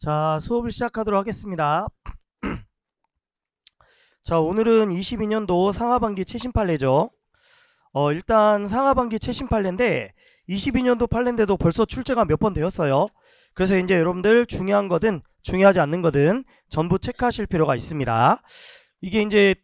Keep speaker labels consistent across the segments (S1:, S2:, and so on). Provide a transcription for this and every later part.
S1: 자, 수업을 시작하도록 하겠습니다. 자, 오늘은 22년도 상하반기 최신 판례죠. 일단 상하반기 최신 판례인데 22년도 판례인데도 벌써 출제가 몇 번 되었어요. 그래서 이제 여러분들 중요한 거든 중요하지 않는 거든 전부 체크하실 필요가 있습니다. 이게 이제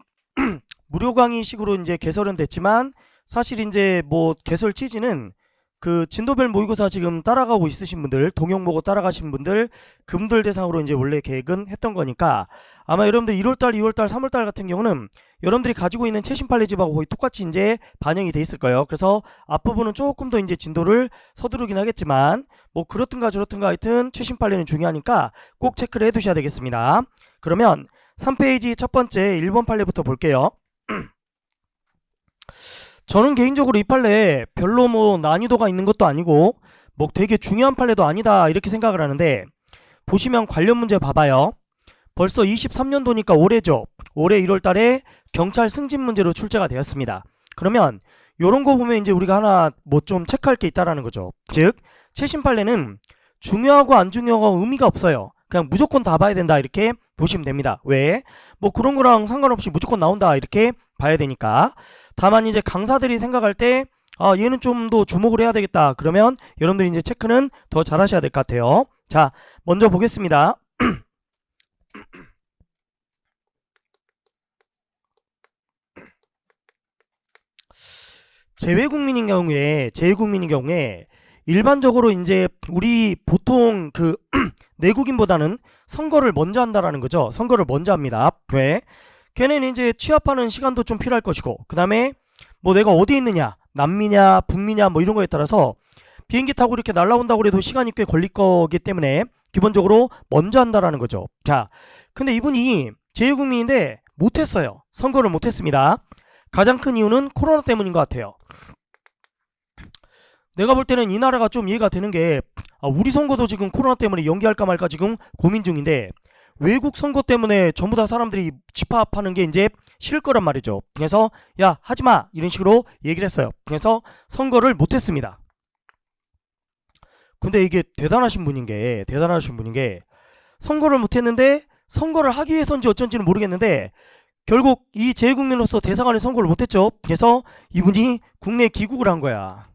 S1: 무료 강의식으로 이제 개설은 됐지만 사실 이제 뭐 개설 취지는 그 진도별 모의고사 지금 따라가고 있으신 분들, 동영 보고 따라가신 분들, 그분들 대상으로 이제 원래 계획은 했던 거니까 아마 여러분들 1월달, 2월달, 3월달 같은 경우는 여러분들이 가지고 있는 최신 판례집하고 거의 똑같이 이제 반영이 돼 있을 거예요. 그래서 앞부분은 조금 더 이제 진도를 서두르긴 하겠지만 뭐 그렇든가 저렇든가 하여튼 최신 판례는 중요하니까 꼭 체크를 해 두셔야 되겠습니다. 그러면 3페이지 첫 번째 1번 판례부터 볼게요. 저는 개인적으로 이 판례 별로 뭐 난이도가 있는 것도 아니고 뭐 되게 중요한 판례도 아니다 이렇게 생각을 하는데, 보시면 관련 문제 봐봐요. 벌써 23년도니까 올해죠. 올해 1월달에 경찰 승진 문제로 출제가 되었습니다. 그러면 요런 거 보면 이제 우리가 하나 뭐 좀 체크할 게 있다라는 거죠. 즉 최신 판례는 중요하고 안 중요하고 의미가 없어요. 그냥 무조건 다 봐야 된다 이렇게 보시면 됩니다. 왜? 뭐 그런 거랑 상관없이 무조건 나온다 이렇게 봐야 되니까. 다만 이제 강사들이 생각할 때 얘는 좀 더 주목을 해야 되겠다 그러면 여러분들이 이제 체크는 더 잘 하셔야 될 것 같아요. 자, 먼저 보겠습니다. 재외국민인 경우에 일반적으로 이제 우리 보통 그 내국인보다는 선거를 먼저 한다라는 거죠. 선거를 먼저 합니다. 왜? 걔네는 이제 취합하는 시간도 좀 필요할 것이고, 그 다음에 뭐 내가 어디 있느냐, 남미냐 북미냐 뭐 이런 거에 따라서 비행기 타고 이렇게 날라온다고 해도 시간이 꽤 걸릴 거기 때문에 기본적으로 먼저 한다라는 거죠. 자, 근데 이분이 제2국민인데 못했어요. 선거를 못했습니다. 가장 큰 이유는 코로나 때문인 것 같아요. 내가 볼 때는 이 나라가 좀 이해가 되는 게 우리 선거도 지금 코로나 때문에 연기할까 말까 지금 고민 중인데 외국 선거 때문에 전부 다 사람들이 집합하는 게 이제 싫을 거란 말이죠. 그래서 야 하지마 이런 식으로 얘기를 했어요. 그래서 선거를 못했습니다. 근데 이게 대단하신 분인 게 선거를 못했는데 선거를 하기 위해서인지 어쩐지는 모르겠는데 결국 이 재외국민으로서 대사관에 선거를 못했죠. 그래서 이분이 국내에 귀국을 한 거야.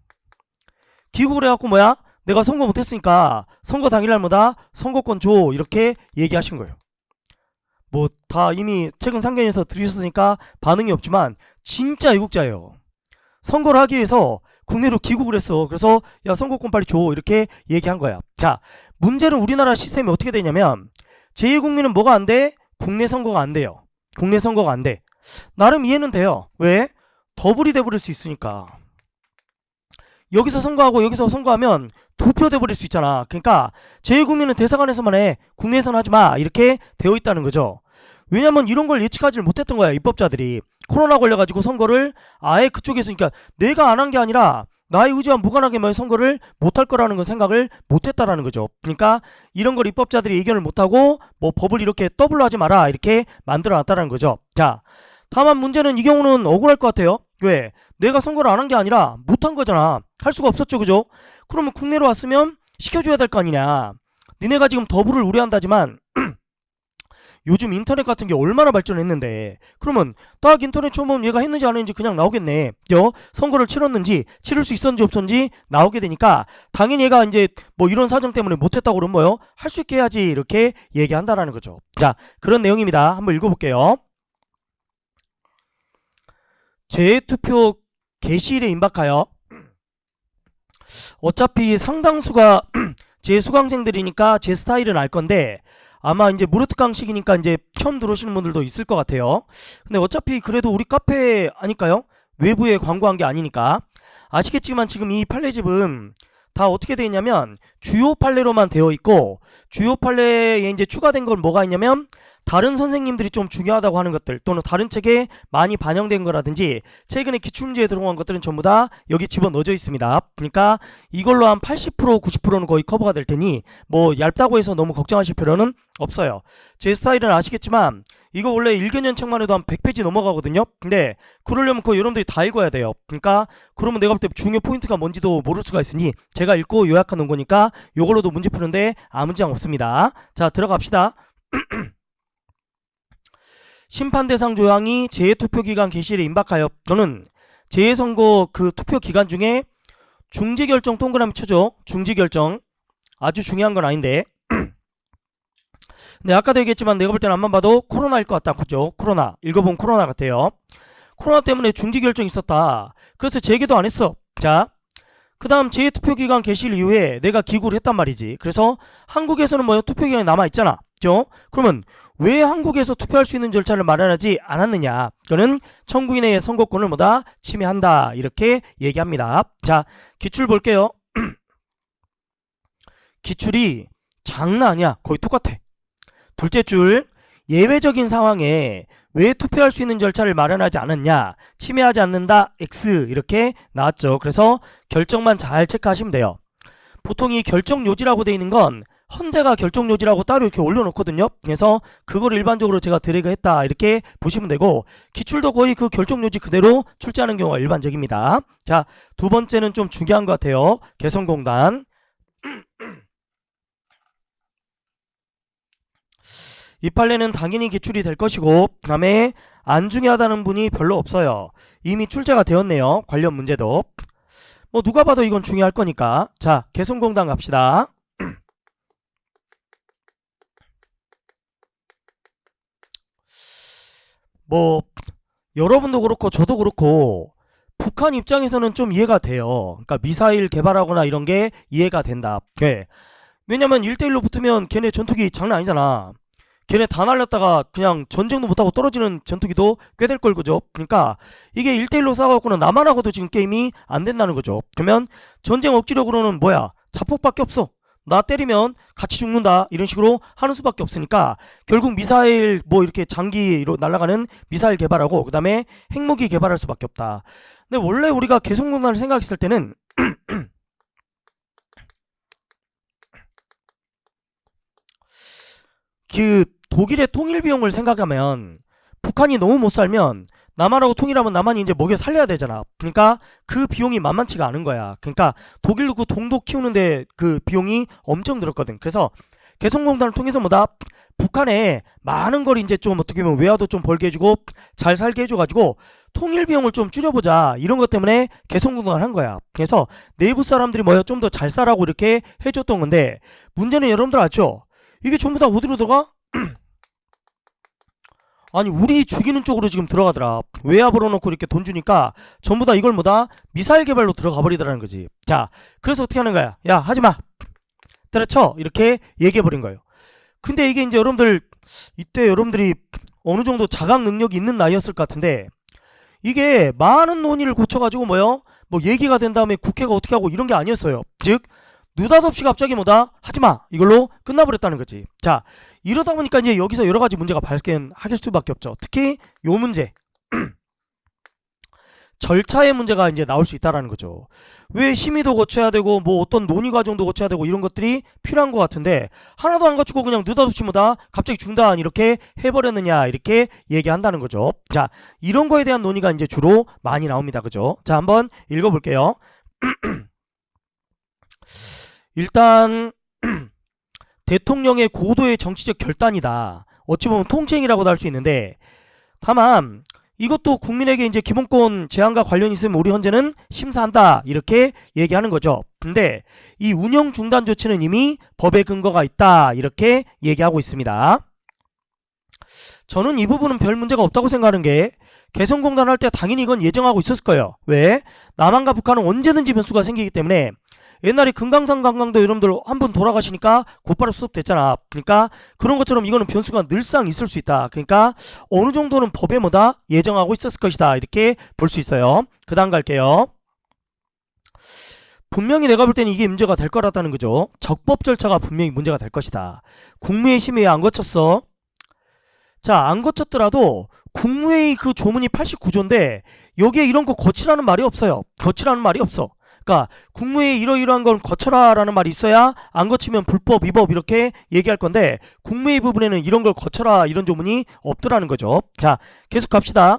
S1: 귀국을 해갖고 뭐야? 내가 선거 못했으니까 선거 당일날마다 선거권 줘 이렇게 얘기하신 거예요. 뭐 다 이미 최근 상견에서 들으셨으니까 반응이 없지만 진짜 애국자예요. 선거를 하기 위해서 국내로 귀국을 했어. 그래서 야 선거권 빨리 줘 이렇게 얘기한 거야. 자, 문제는 우리나라 시스템이 어떻게 되냐면 제2국민은 뭐가 안 돼? 국내 선거가 안 돼요. 국내 선거가 안 돼. 나름 이해는 돼요. 왜? 더블이 돼버릴 수 있으니까. 여기서 선거하고 여기서 선거하면 두 표 돼버릴 수 있잖아. 그러니까 제2국민은 대사관에서만 해. 국내에서는 하지마 이렇게 되어 있다는 거죠. 왜냐면 이런 걸 예측하지 못했던 거야. 입법자들이. 코로나 걸려가지고 선거를 아예 그쪽에서, 그러니까 내가 안 한 게 아니라 나의 의지와 무관하게 선거를 못할 거라는 걸 생각을 못했다라는 거죠. 그러니까 이런 걸 입법자들이 의견을 못하고 뭐 법을 이렇게 더블로 하지 마라 이렇게 만들어 놨다는 거죠. 자, 다만 문제는 이 경우는 억울할 것 같아요. 왜? 내가 선거를 안 한 게 아니라 못한 거잖아. 할 수가 없었죠. 그죠? 그러면 국내로 왔으면 시켜줘야 될 거 아니냐. 니네가 지금 더블을 우려한다지만 요즘 인터넷 같은 게 얼마나 발전했는데, 그러면 딱 인터넷 쳐보면 얘가 했는지 안 했는지 그냥 나오겠네. 선거를 치렀는지 치를 수 있었는지 없었는지 나오게 되니까 당연히 얘가 이제 뭐 이런 사정 때문에 못했다고 그러면 뭐요? 할 수 있게 해야지 이렇게 얘기한다라는 거죠. 자, 그런 내용입니다. 한번 읽어볼게요. 재투표 개시일에 임박하여 어차피 상당수가 제 수강생들이니까 제 스타일은 알 건데 아마 이제 무료특강식이니까 이제 처음 들어오시는 분들도 있을 것 같아요. 근데 어차피 그래도 우리 카페 아니까요? 외부에 광고한 게 아니니까. 아시겠지만 지금 이 판례집은 다 어떻게 되어 있냐면 주요 판례로만 되어 있고, 주요 판례에 이제 추가된 건 뭐가 있냐면 다른 선생님들이 좀 중요하다고 하는 것들 또는 다른 책에 많이 반영된 거라든지 최근에 기출문제에 들어간 것들은 전부 다 여기 집어넣어져 있습니다. 그러니까 이걸로 한 80% 90%는 거의 커버가 될 테니 뭐 얇다고 해서 너무 걱정하실 필요는 없어요. 제 스타일은 아시겠지만 이거 원래 일개년 책만 해도 한 100페이지 넘어가거든요. 근데 그러려면 그거 여러분들이 다 읽어야 돼요. 그러니까 그러면 내가 볼 때 중요 포인트가 뭔지도 모를 수가 있으니 제가 읽고 요약해 놓은 거니까 요걸로도 문제 푸는데 아무 문제 없습니다. 자, 들어갑시다. 심판 대상 조항이 재투표 기간 개시일에 임박하여, 저는 재선거 그 투표 기간 중에 중지 결정 동그라미 쳐줘. 중지 결정 아주 중요한 건 아닌데 근데 아까도 얘기했지만 내가 볼 때는 안만 봐도 코로나일 것 같다. 그죠? 코로나. 읽어본 코로나 같아요. 코로나 때문에 중지 결정이 있었다. 그래서 재개도 안 했어. 자, 그 다음 재투표기간 개시일 이후에 내가 기구를 했단 말이지. 그래서 한국에서는 뭐야? 투표기간이 남아있잖아. 그죠? 그러면 왜 한국에서 투표할 수 있는 절차를 마련하지 않았느냐? 그거는 청구인의 선거권을 뭐다? 침해한다. 이렇게 얘기합니다. 자, 기출 볼게요. 기출이 장난 아니야. 거의 똑같아. 둘째 줄, 예외적인 상황에 왜 투표할 수 있는 절차를 마련하지 않았냐, 침해하지 않는다 X 이렇게 나왔죠. 그래서 결정만 잘 체크하시면 돼요. 보통 이 결정요지라고 되어 있는 건 헌재가 결정요지라고 따로 이렇게 올려놓거든요. 그래서 그걸 일반적으로 제가 드래그 했다 이렇게 보시면 되고, 기출도 거의 그 결정요지 그대로 출제하는 경우가 일반적입니다. 자, 두 번째는 좀 중요한 것 같아요. 개성공단. 이 판례는 당연히 기출이 될 것이고, 그 다음에 안 중요하다는 분이 별로 없어요. 이미 출제가 되었네요. 관련 문제도 뭐 누가 봐도 이건 중요할 거니까. 자, 개성공단 갑시다. 뭐 여러분도 그렇고 저도 그렇고 북한 입장에서는 좀 이해가 돼요. 그러니까 미사일 개발하거나 이런 게 이해가 된다. 네. 왜냐면 1대1로 붙으면 걔네 전투기 장난 아니잖아. 걔네 다 날렸다가 그냥 전쟁도 못하고 떨어지는 전투기도 꽤 될 걸, 그죠? 그러니까 이게 1대1로 싸워갖고는 나만 하고도 지금 게임이 안 된다는 거죠. 그러면 전쟁 억지력으로는 뭐야? 자폭밖에 없어. 나 때리면 같이 죽는다 이런 식으로 하는 수밖에 없으니까 결국 미사일 뭐 이렇게 장기로 날아가는 미사일 개발하고 그 다음에 핵무기 개발할 수밖에 없다. 근데 원래 우리가 개성공단을 생각했을 때는 그 독일의 통일 비용을 생각하면 북한이 너무 못 살면 남한하고 통일하면 남한이 이제 먹여 살려야 되잖아. 그러니까 그 비용이 만만치가 않은 거야. 그러니까 독일도 그 동독 키우는데 그 비용이 엄청 들었거든. 그래서 개성공단을 통해서 뭐다? 북한에 많은 걸 이제 좀 어떻게 보면 외화도 좀 벌게 해주고 잘 살게 해줘가지고 통일 비용을 좀 줄여보자 이런 것 때문에 개성공단을 한 거야. 그래서 내부 사람들이 뭐야? 좀 더 잘 살라고 이렇게 해줬던 건데, 문제는 여러분들 알죠? 이게 전부 다 어디로 들어가? 아니 우리 죽이는 쪽으로 지금 들어가더라. 외화 벌어놓고 이렇게 돈 주니까 전부 다 이걸 뭐다? 미사일 개발로 들어가 버리더라는 거지. 자, 그래서 어떻게 하는 거야? 야, 하지마, 때려쳐, 이렇게 얘기해 버린 거예요. 근데 이게 이제 여러분들 이때 여러분들이 어느 정도 자각 능력이 있는 나이였을 것 같은데, 이게 많은 논의를 거쳐가지고 뭐요? 뭐 얘기가 된 다음에 국회가 어떻게 하고 이런 게 아니었어요. 즉 느닷없이 갑자기 뭐다? 하지마, 이걸로 끝나버렸다는 거지. 자, 이러다 보니까 이제 여기서 여러 가지 문제가 발생하길 수밖에 없죠. 특히 요 문제 절차의 문제가 이제 나올 수 있다라는 거죠. 왜 심의도 거쳐야 되고 뭐 어떤 논의 과정도 거쳐야 되고 이런 것들이 필요한 것 같은데 하나도 안 갖추고 그냥 느닷없이 뭐다? 갑자기 중단 이렇게 해버렸느냐 이렇게 얘기한다는 거죠. 자, 이런 거에 대한 논의가 이제 주로 많이 나옵니다. 그죠? 자, 한번 읽어볼게요. 일단 대통령의 고도의 정치적 결단이다. 어찌 보면 통치행위라고도 할 수 있는데, 다만 이것도 국민에게 이제 기본권 제한과 관련이 있으면 우리 헌재는 심사한다 이렇게 얘기하는 거죠. 근데 이 운영 중단 조치는 이미 법에 근거가 있다 이렇게 얘기하고 있습니다. 저는 이 부분은 별 문제가 없다고 생각하는 게, 개성공단 할 때 당연히 이건 예정하고 있었을 거예요. 왜? 남한과 북한은 언제든지 변수가 생기기 때문에. 옛날에 금강산 관광도 여러분들 한 분 돌아가시니까 곧바로 수습됐잖아. 그러니까 그런 것처럼 이거는 변수가 늘상 있을 수 있다. 그러니까 어느 정도는 법에 뭐다? 예정하고 있었을 것이다. 이렇게 볼 수 있어요. 그 다음 갈게요. 분명히 내가 볼 때는 이게 문제가 될 거라는 거죠. 적법 절차가 분명히 문제가 될 것이다. 국무회의 심의에 안 거쳤어. 자, 안 거쳤더라도 국무회의 그 조문이 89조인데 여기에 이런 거 거치라는 말이 없어요. 거치라는 말이 없어. 그러니까 국무회의 이러이러한 건 거쳐라 라는 말이 있어야 안 거치면 불법, 위법 이렇게 얘기할 건데 국무회의 부분에는 이런 걸 거쳐라 이런 조문이 없더라는 거죠. 자, 계속 갑시다.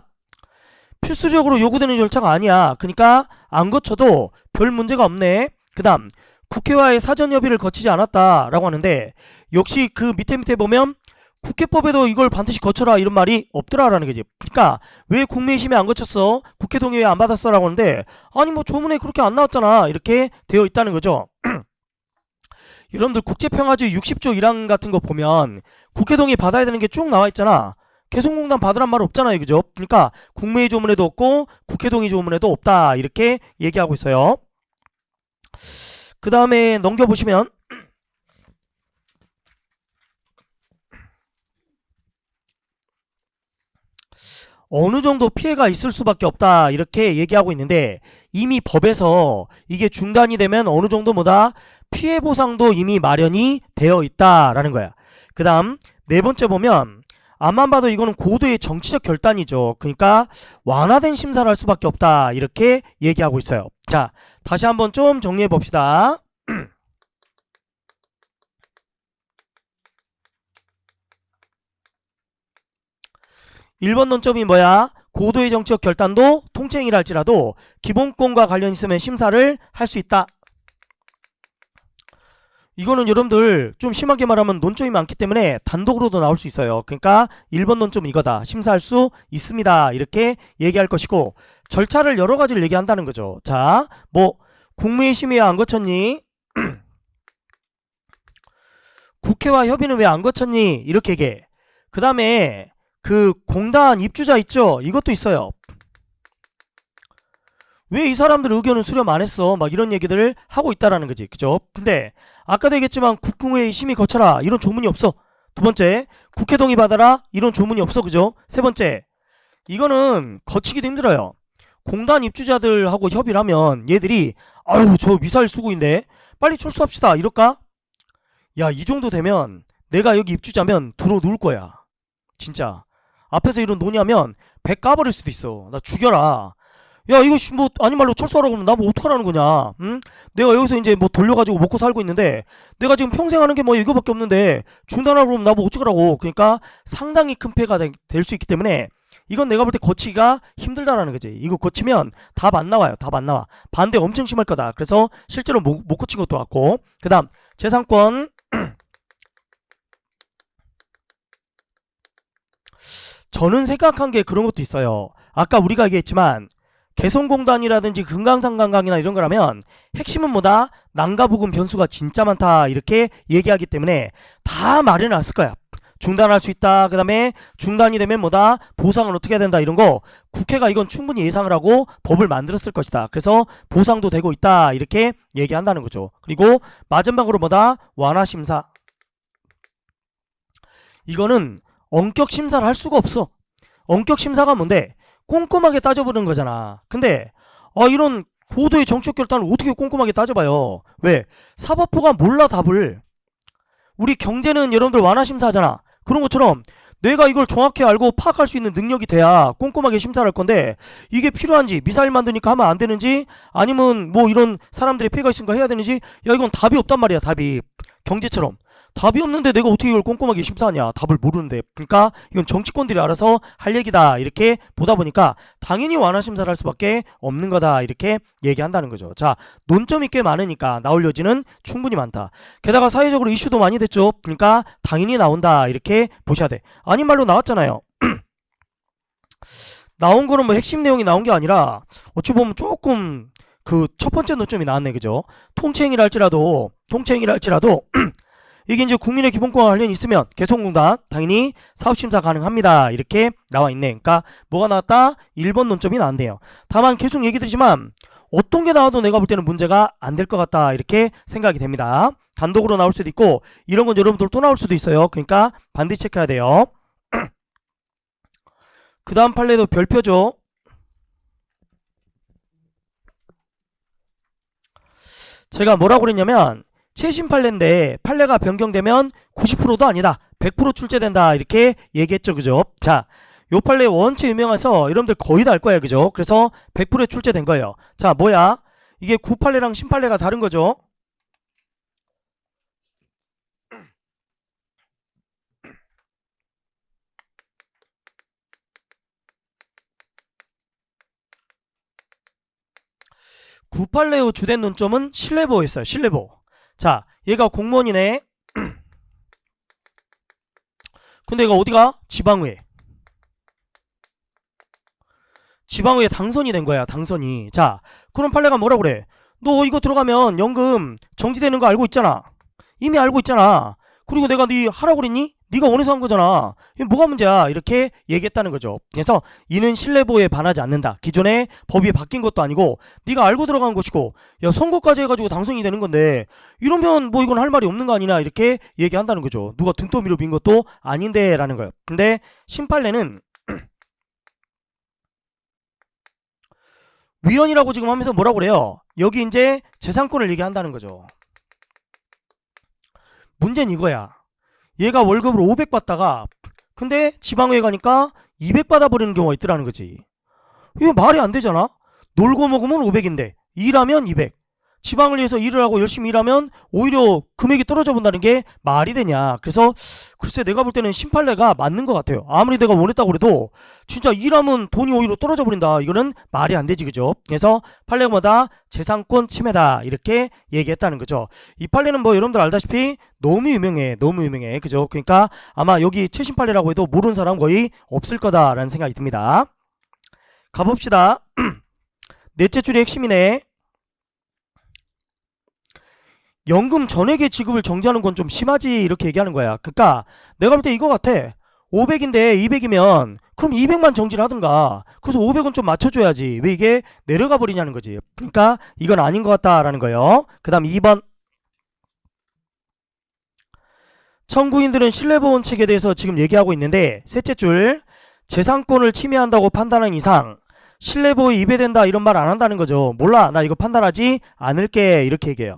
S1: 필수적으로 요구되는 절차가 아니야. 그러니까 안 거쳐도 별 문제가 없네. 그 다음 국회와의 사전 협의를 거치지 않았다라고 하는데 역시 그 밑에 보면 국회법에도 이걸 반드시 거쳐라 이런 말이 없더라라는 거지. 그러니까 왜 국무회의 심의 안 거쳤어? 국회 동의 왜 안 받았어? 라고 하는데 아니 뭐 조문에 그렇게 안 나왔잖아 이렇게 되어 있다는 거죠. 여러분들 국제평화주의 60조 1항 같은 거 보면 국회 동의 받아야 되는 게 쭉 나와 있잖아. 개성공단 받으란 말 없잖아요. 그죠? 그러니까 국무회의 조문에도 없고 국회 동의 조문에도 없다 이렇게 얘기하고 있어요. 그 다음에 넘겨보시면 어느 정도 피해가 있을 수밖에 없다 이렇게 얘기하고 있는데 이미 법에서 이게 중단이 되면 어느 정도 뭐다 피해 보상도 이미 마련이 되어 있다라는 거야. 그 다음 네 번째 보면 앞만 봐도 이거는 고도의 정치적 결단이죠. 그러니까 완화된 심사를 할 수밖에 없다 이렇게 얘기하고 있어요. 자, 다시 한번 좀 정리해 봅시다. 1번 논점이 뭐야? 고도의 정치적 결단도 통칭이라 할지라도 기본권과 관련 있으면 심사를 할 수 있다. 이거는 여러분들 좀 심하게 말하면 논점이 많기 때문에 단독으로도 나올 수 있어요. 그러니까 1번 논점은 이거다. 심사할 수 있습니다. 이렇게 얘기할 것이고 절차를 여러 가지를 얘기한다는 거죠. 자, 뭐 국무회의 심의 안 거쳤니? 국회와 협의는 왜 안 거쳤니? 이렇게 얘기해. 그 다음에 그 공단 입주자 있죠? 이것도 있어요. 왜 이 사람들 의견을 수렴 안 했어? 막 이런 얘기들을 하고 있다라는 거지. 그죠? 근데 아까도 얘기했지만 국무회의 심의 거쳐라 이런 조문이 없어. 두 번째, 국회 동의 받아라 이런 조문이 없어. 그죠? 세 번째, 이거는 거치기도 힘들어요. 공단 입주자들하고 협의를 하면 얘들이 아유 저 미사일 쓰고 있는데 빨리 철수합시다 이럴까? 야, 이 정도 되면 내가 여기 입주자면 들어 누울 거야. 진짜 앞에서 이런 논의하면 배 까버릴 수도 있어. 나 죽여라. 야, 이거 뭐 아니 말로 철수하라고 그러면 나 뭐 어떡하라는 거냐? 응? 내가 여기서 이제 뭐 돌려가지고 먹고 살고 있는데 내가 지금 평생 하는 게 뭐 이거밖에 없는데 중단하라고 그러면 나 뭐 어쩌라고. 그러니까 상당히 큰 폐가 될 수 있기 때문에 이건 내가 볼 때 거치기가 힘들다라는 거지. 이거 거치면 답 안 나와요. 답 안 나와. 반대 엄청 심할 거다. 그래서 실제로 못 거친 것도 같고. 그 다음 재산권 저는 생각한 게 그런 것도 있어요. 아까 우리가 얘기했지만 개성공단이라든지 금강산관광이나 이런 거라면 핵심은 뭐다? 난가부근 변수가 진짜 많다 이렇게 얘기하기 때문에 다 마련해놨을 거야. 중단할 수 있다. 그 다음에 중단이 되면 뭐다? 보상은 어떻게 해야 된다. 이런 거 국회가 이건 충분히 예상을 하고 법을 만들었을 것이다. 그래서 보상도 되고 있다 이렇게 얘기한다는 거죠. 그리고 마지막으로 뭐다? 완화심사. 이거는 원격 심사를 할 수가 없어. 원격 심사가 뭔데? 꼼꼼하게 따져보는 거잖아. 근데 이런 고도의 정치적 결단을 어떻게 꼼꼼하게 따져봐요? 왜? 사법부가 몰라 답을. 우리 경제는 여러분들 완화심사 하잖아. 그런 것처럼 내가 이걸 정확히 알고 파악할 수 있는 능력이 돼야 꼼꼼하게 심사를 할 건데 이게 필요한지 미사일 만드니까 하면 안 되는지 아니면 뭐 이런 사람들의 피해가 있으니까 해야 되는지 야 이건 답이 없단 말이야. 답이 경제처럼 답이 없는데 내가 어떻게 이걸 꼼꼼하게 심사하냐. 답을 모르는데. 그러니까 이건 정치권들이 알아서 할 얘기다 이렇게 보다 보니까 당연히 완화심사를 할 수밖에 없는 거다 이렇게 얘기한다는 거죠. 자, 논점이 꽤 많으니까 나올 여지는 충분히 많다. 게다가 사회적으로 이슈도 많이 됐죠. 그러니까 당연히 나온다 이렇게 보셔야 돼. 아닌 말로 나왔잖아요. 나온 거는 뭐 핵심 내용이 나온 게 아니라 어찌 보면 조금 그 첫 번째 논점이 나왔네. 그죠? 통치행위라 할지라도 이게 이제 국민의 기본권과 관련이 있으면 개성공단 당연히 사업심사 가능합니다. 이렇게 나와 있네. 그러니까 뭐가 나왔다? 1번 논점이 나왔네요. 다만 계속 얘기 드리지만 어떤 게 나와도 내가 볼 때는 문제가 안 될 것 같다 이렇게 생각이 됩니다. 단독으로 나올 수도 있고 이런 건 여러분들 또 나올 수도 있어요. 그러니까 반드시 체크해야 돼요. 그 다음 판례도 별표죠. 제가 뭐라고 그랬냐면 최신 판례인데 판례가 변경되면 90%도 아니다 100% 출제된다 이렇게 얘기했죠. 그죠? 자, 요 판례 원체 유명해서 여러분들 거의 다 알 거예요. 그죠? 그래서 100%에 출제된 거예요. 자, 뭐야? 이게 9판례랑 신판례가 다른 거죠. 구팔레의 주된 논점은 신뢰보호였어요. 신뢰보호. 자, 얘가 공무원이네. 근데 얘가 어디가? 지방의회. 지방의회 당선이 된 거야. 당선이. 자, 그럼 판례가 뭐라 그래? 너 이거 들어가면 연금 정지되는 거 알고 있잖아. 이미 알고 있잖아. 그리고 내가 네 하라고 그랬니? 네가 원해서 한 거잖아. 이게 뭐가 문제야? 이렇게 얘기했다는 거죠. 그래서 이는 신뢰보호에 반하지 않는다. 기존에 법이 바뀐 것도 아니고 네가 알고 들어간 것이고, 야 선거까지 해가지고 당선이 되는 건데 이러면 뭐 이건 할 말이 없는 거 아니냐, 이렇게 얘기한다는 거죠. 누가 등떠미로 민 것도 아닌데 라는 거예요. 근데 신판례는 위헌이라고 지금 하면서 뭐라고 그래요? 여기 이제 재산권을 얘기한다는 거죠. 문제는 이거야. 얘가 월급을 500 받다가 근데 지방의회 가니까 200 받아버리는 경우가 있더라는 거지. 이거 말이 안 되잖아. 놀고 먹으면 500인데 일하면 200. 지방을 위해서 일을 하고 열심히 일하면 오히려 금액이 떨어져 본다는 게 말이 되냐. 그래서 글쎄 내가 볼 때는 신판례가 맞는 것 같아요. 아무리 내가 원했다고 그래도 진짜 일하면 돈이 오히려 떨어져 버린다. 이거는 말이 안 되지, 그죠? 그래서 판례마다 재산권 침해다, 이렇게 얘기했다는 거죠. 이 판례는 뭐 여러분들 알다시피 너무 유명해. 너무 유명해. 그죠? 그러니까 아마 여기 최신 판례라고 해도 모르는 사람 거의 없을 거다라는 생각이 듭니다. 가봅시다. 넷째 줄의 핵심이네. 연금 전액의 지급을 정지하는 건 좀 심하지, 이렇게 얘기하는 거야. 그러니까 내가 볼 때 이거 같아. 500인데 200이면 그럼 200만 정지를 하든가. 그래서 500은 좀 맞춰줘야지. 왜 이게 내려가 버리냐는 거지. 그러니까 이건 아닌 것 같다라는 거예요. 그 다음 2번. 청구인들은 신뢰보험책에 대해서 지금 얘기하고 있는데, 셋째 줄, 재산권을 침해한다고 판단한 이상 신뢰보호에 위배된다, 이런 말 안 한다는 거죠. 몰라, 나 이거 판단하지 않을게, 이렇게 얘기해요.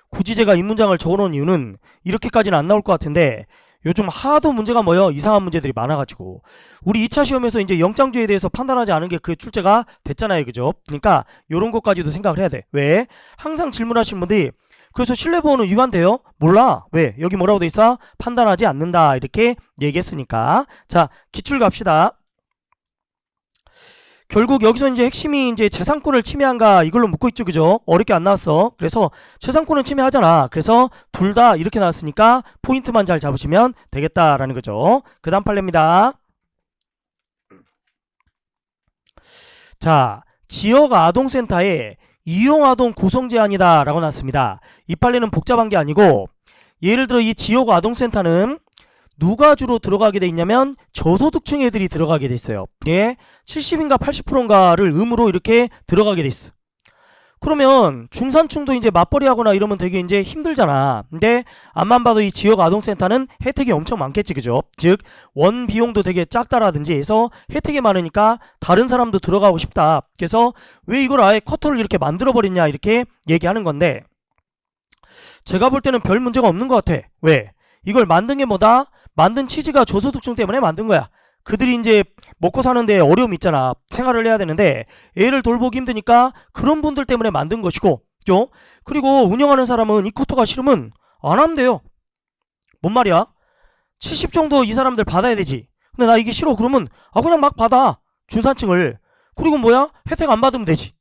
S1: 굳이 제가 이 문장을 적어놓은 이유는 이렇게까지는 안 나올 것 같은데 요즘 하도 문제가 뭐예요? 이상한 문제들이 많아가지고 우리 2차 시험에서 이제 영장주에 대해서 판단하지 않은 게 그 출제가 됐잖아요, 그죠? 그러니까 요런 것까지도 생각을 해야 돼. 왜? 항상 질문하신 분들이 그래서 신뢰보호는 위반돼요? 몰라. 왜? 여기 뭐라고 돼 있어? 판단하지 않는다, 이렇게 얘기했으니까. 자, 기출 갑시다. 결국 여기서 이제 핵심이 이제 재산권을 침해한가, 이걸로 묻고 있죠, 그죠? 어렵게 안 나왔어. 그래서 재산권을 침해하잖아. 그래서 둘 다 이렇게 나왔으니까 포인트만 잘 잡으시면 되겠다라는 거죠. 그 다음 판례입니다. 자, 지역 아동센터에 이용아동 구성 제한이다 라고 나왔습니다. 이 판례는 복잡한 게 아니고, 예를 들어 이 지역 아동센터는 누가 주로 들어가게 돼 있냐면 저소득층 애들이 들어가게 돼 있어요. 예, 70인가 80%인가를 의무로 이렇게 들어가게 돼 있어. 그러면 중산층도 이제 맞벌이 하거나 이러면 되게 이제 힘들잖아. 근데 앞만 봐도 이 지역 아동센터는 혜택이 엄청 많겠지, 그죠? 즉 원 비용도 되게 작다라든지 해서 혜택이 많으니까 다른 사람도 들어가고 싶다. 그래서 왜 이걸 아예 커터를 이렇게 만들어 버렸냐, 이렇게 얘기하는 건데, 제가 볼 때는 별 문제가 없는 것 같아. 왜? 이걸 만든 게 뭐다? 만든 취지가 저소득층 때문에 만든 거야. 그들이 이제 먹고 사는데 어려움이 있잖아. 생활을 해야 되는데 애를 돌보기 힘드니까 그런 분들 때문에 만든 것이고, 요. 그리고 운영하는 사람은 이 코터가 싫으면 안 하면 돼요. 뭔 말이야? 70 정도 이 사람들 받아야 되지. 근데 나 이게 싫어 그러면 그냥 막 받아. 중산층을. 그리고 뭐야? 혜택 안 받으면 되지.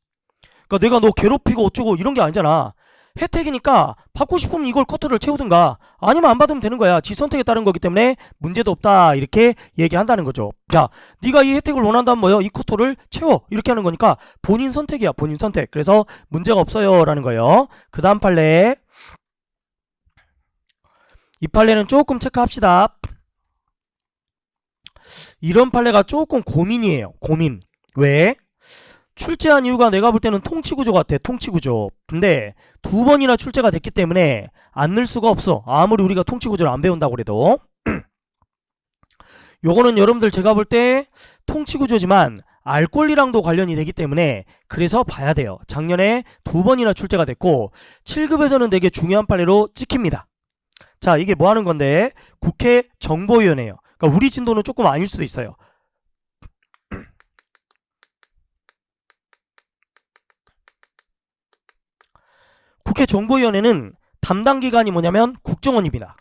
S1: 그러니까 내가 너 괴롭히고 어쩌고 이런 게 아니잖아. 혜택이니까 받고 싶으면 이걸 커트를 채우든가 아니면 안 받으면 되는 거야. 지 선택에 따른 거기 때문에 문제도 없다, 이렇게 얘기한다는 거죠. 자, 네가 이 혜택을 원한다면 뭐예요? 이 커터를 채워, 이렇게 하는 거니까 본인 선택이야, 본인 선택. 그래서 문제가 없어요 라는 거예요. 그 다음 판례. 이 판례는 조금 체크합시다. 이런 판례가 조금 고민이에요. 고민. 왜? 출제한 이유가 내가 볼 때는 통치구조 같아. 통치구조. 근데 두 번이나 출제가 됐기 때문에 안 넣을 수가 없어. 아무리 우리가 통치구조를 안 배운다고 그래도. 요거는 여러분들 제가 볼 때 통치구조지만 알 권리랑도 관련이 되기 때문에 그래서 봐야 돼요. 작년에 두 번이나 출제가 됐고 7급에서는 되게 중요한 판례로 찍힙니다. 자, 이게 뭐 하는 건데, 국회 정보위원회예요. 그러니까 우리 진도는 조금 아닐 수도 있어요. 국회 정보위원회는 담당 기관이 뭐냐면 국정원입니다.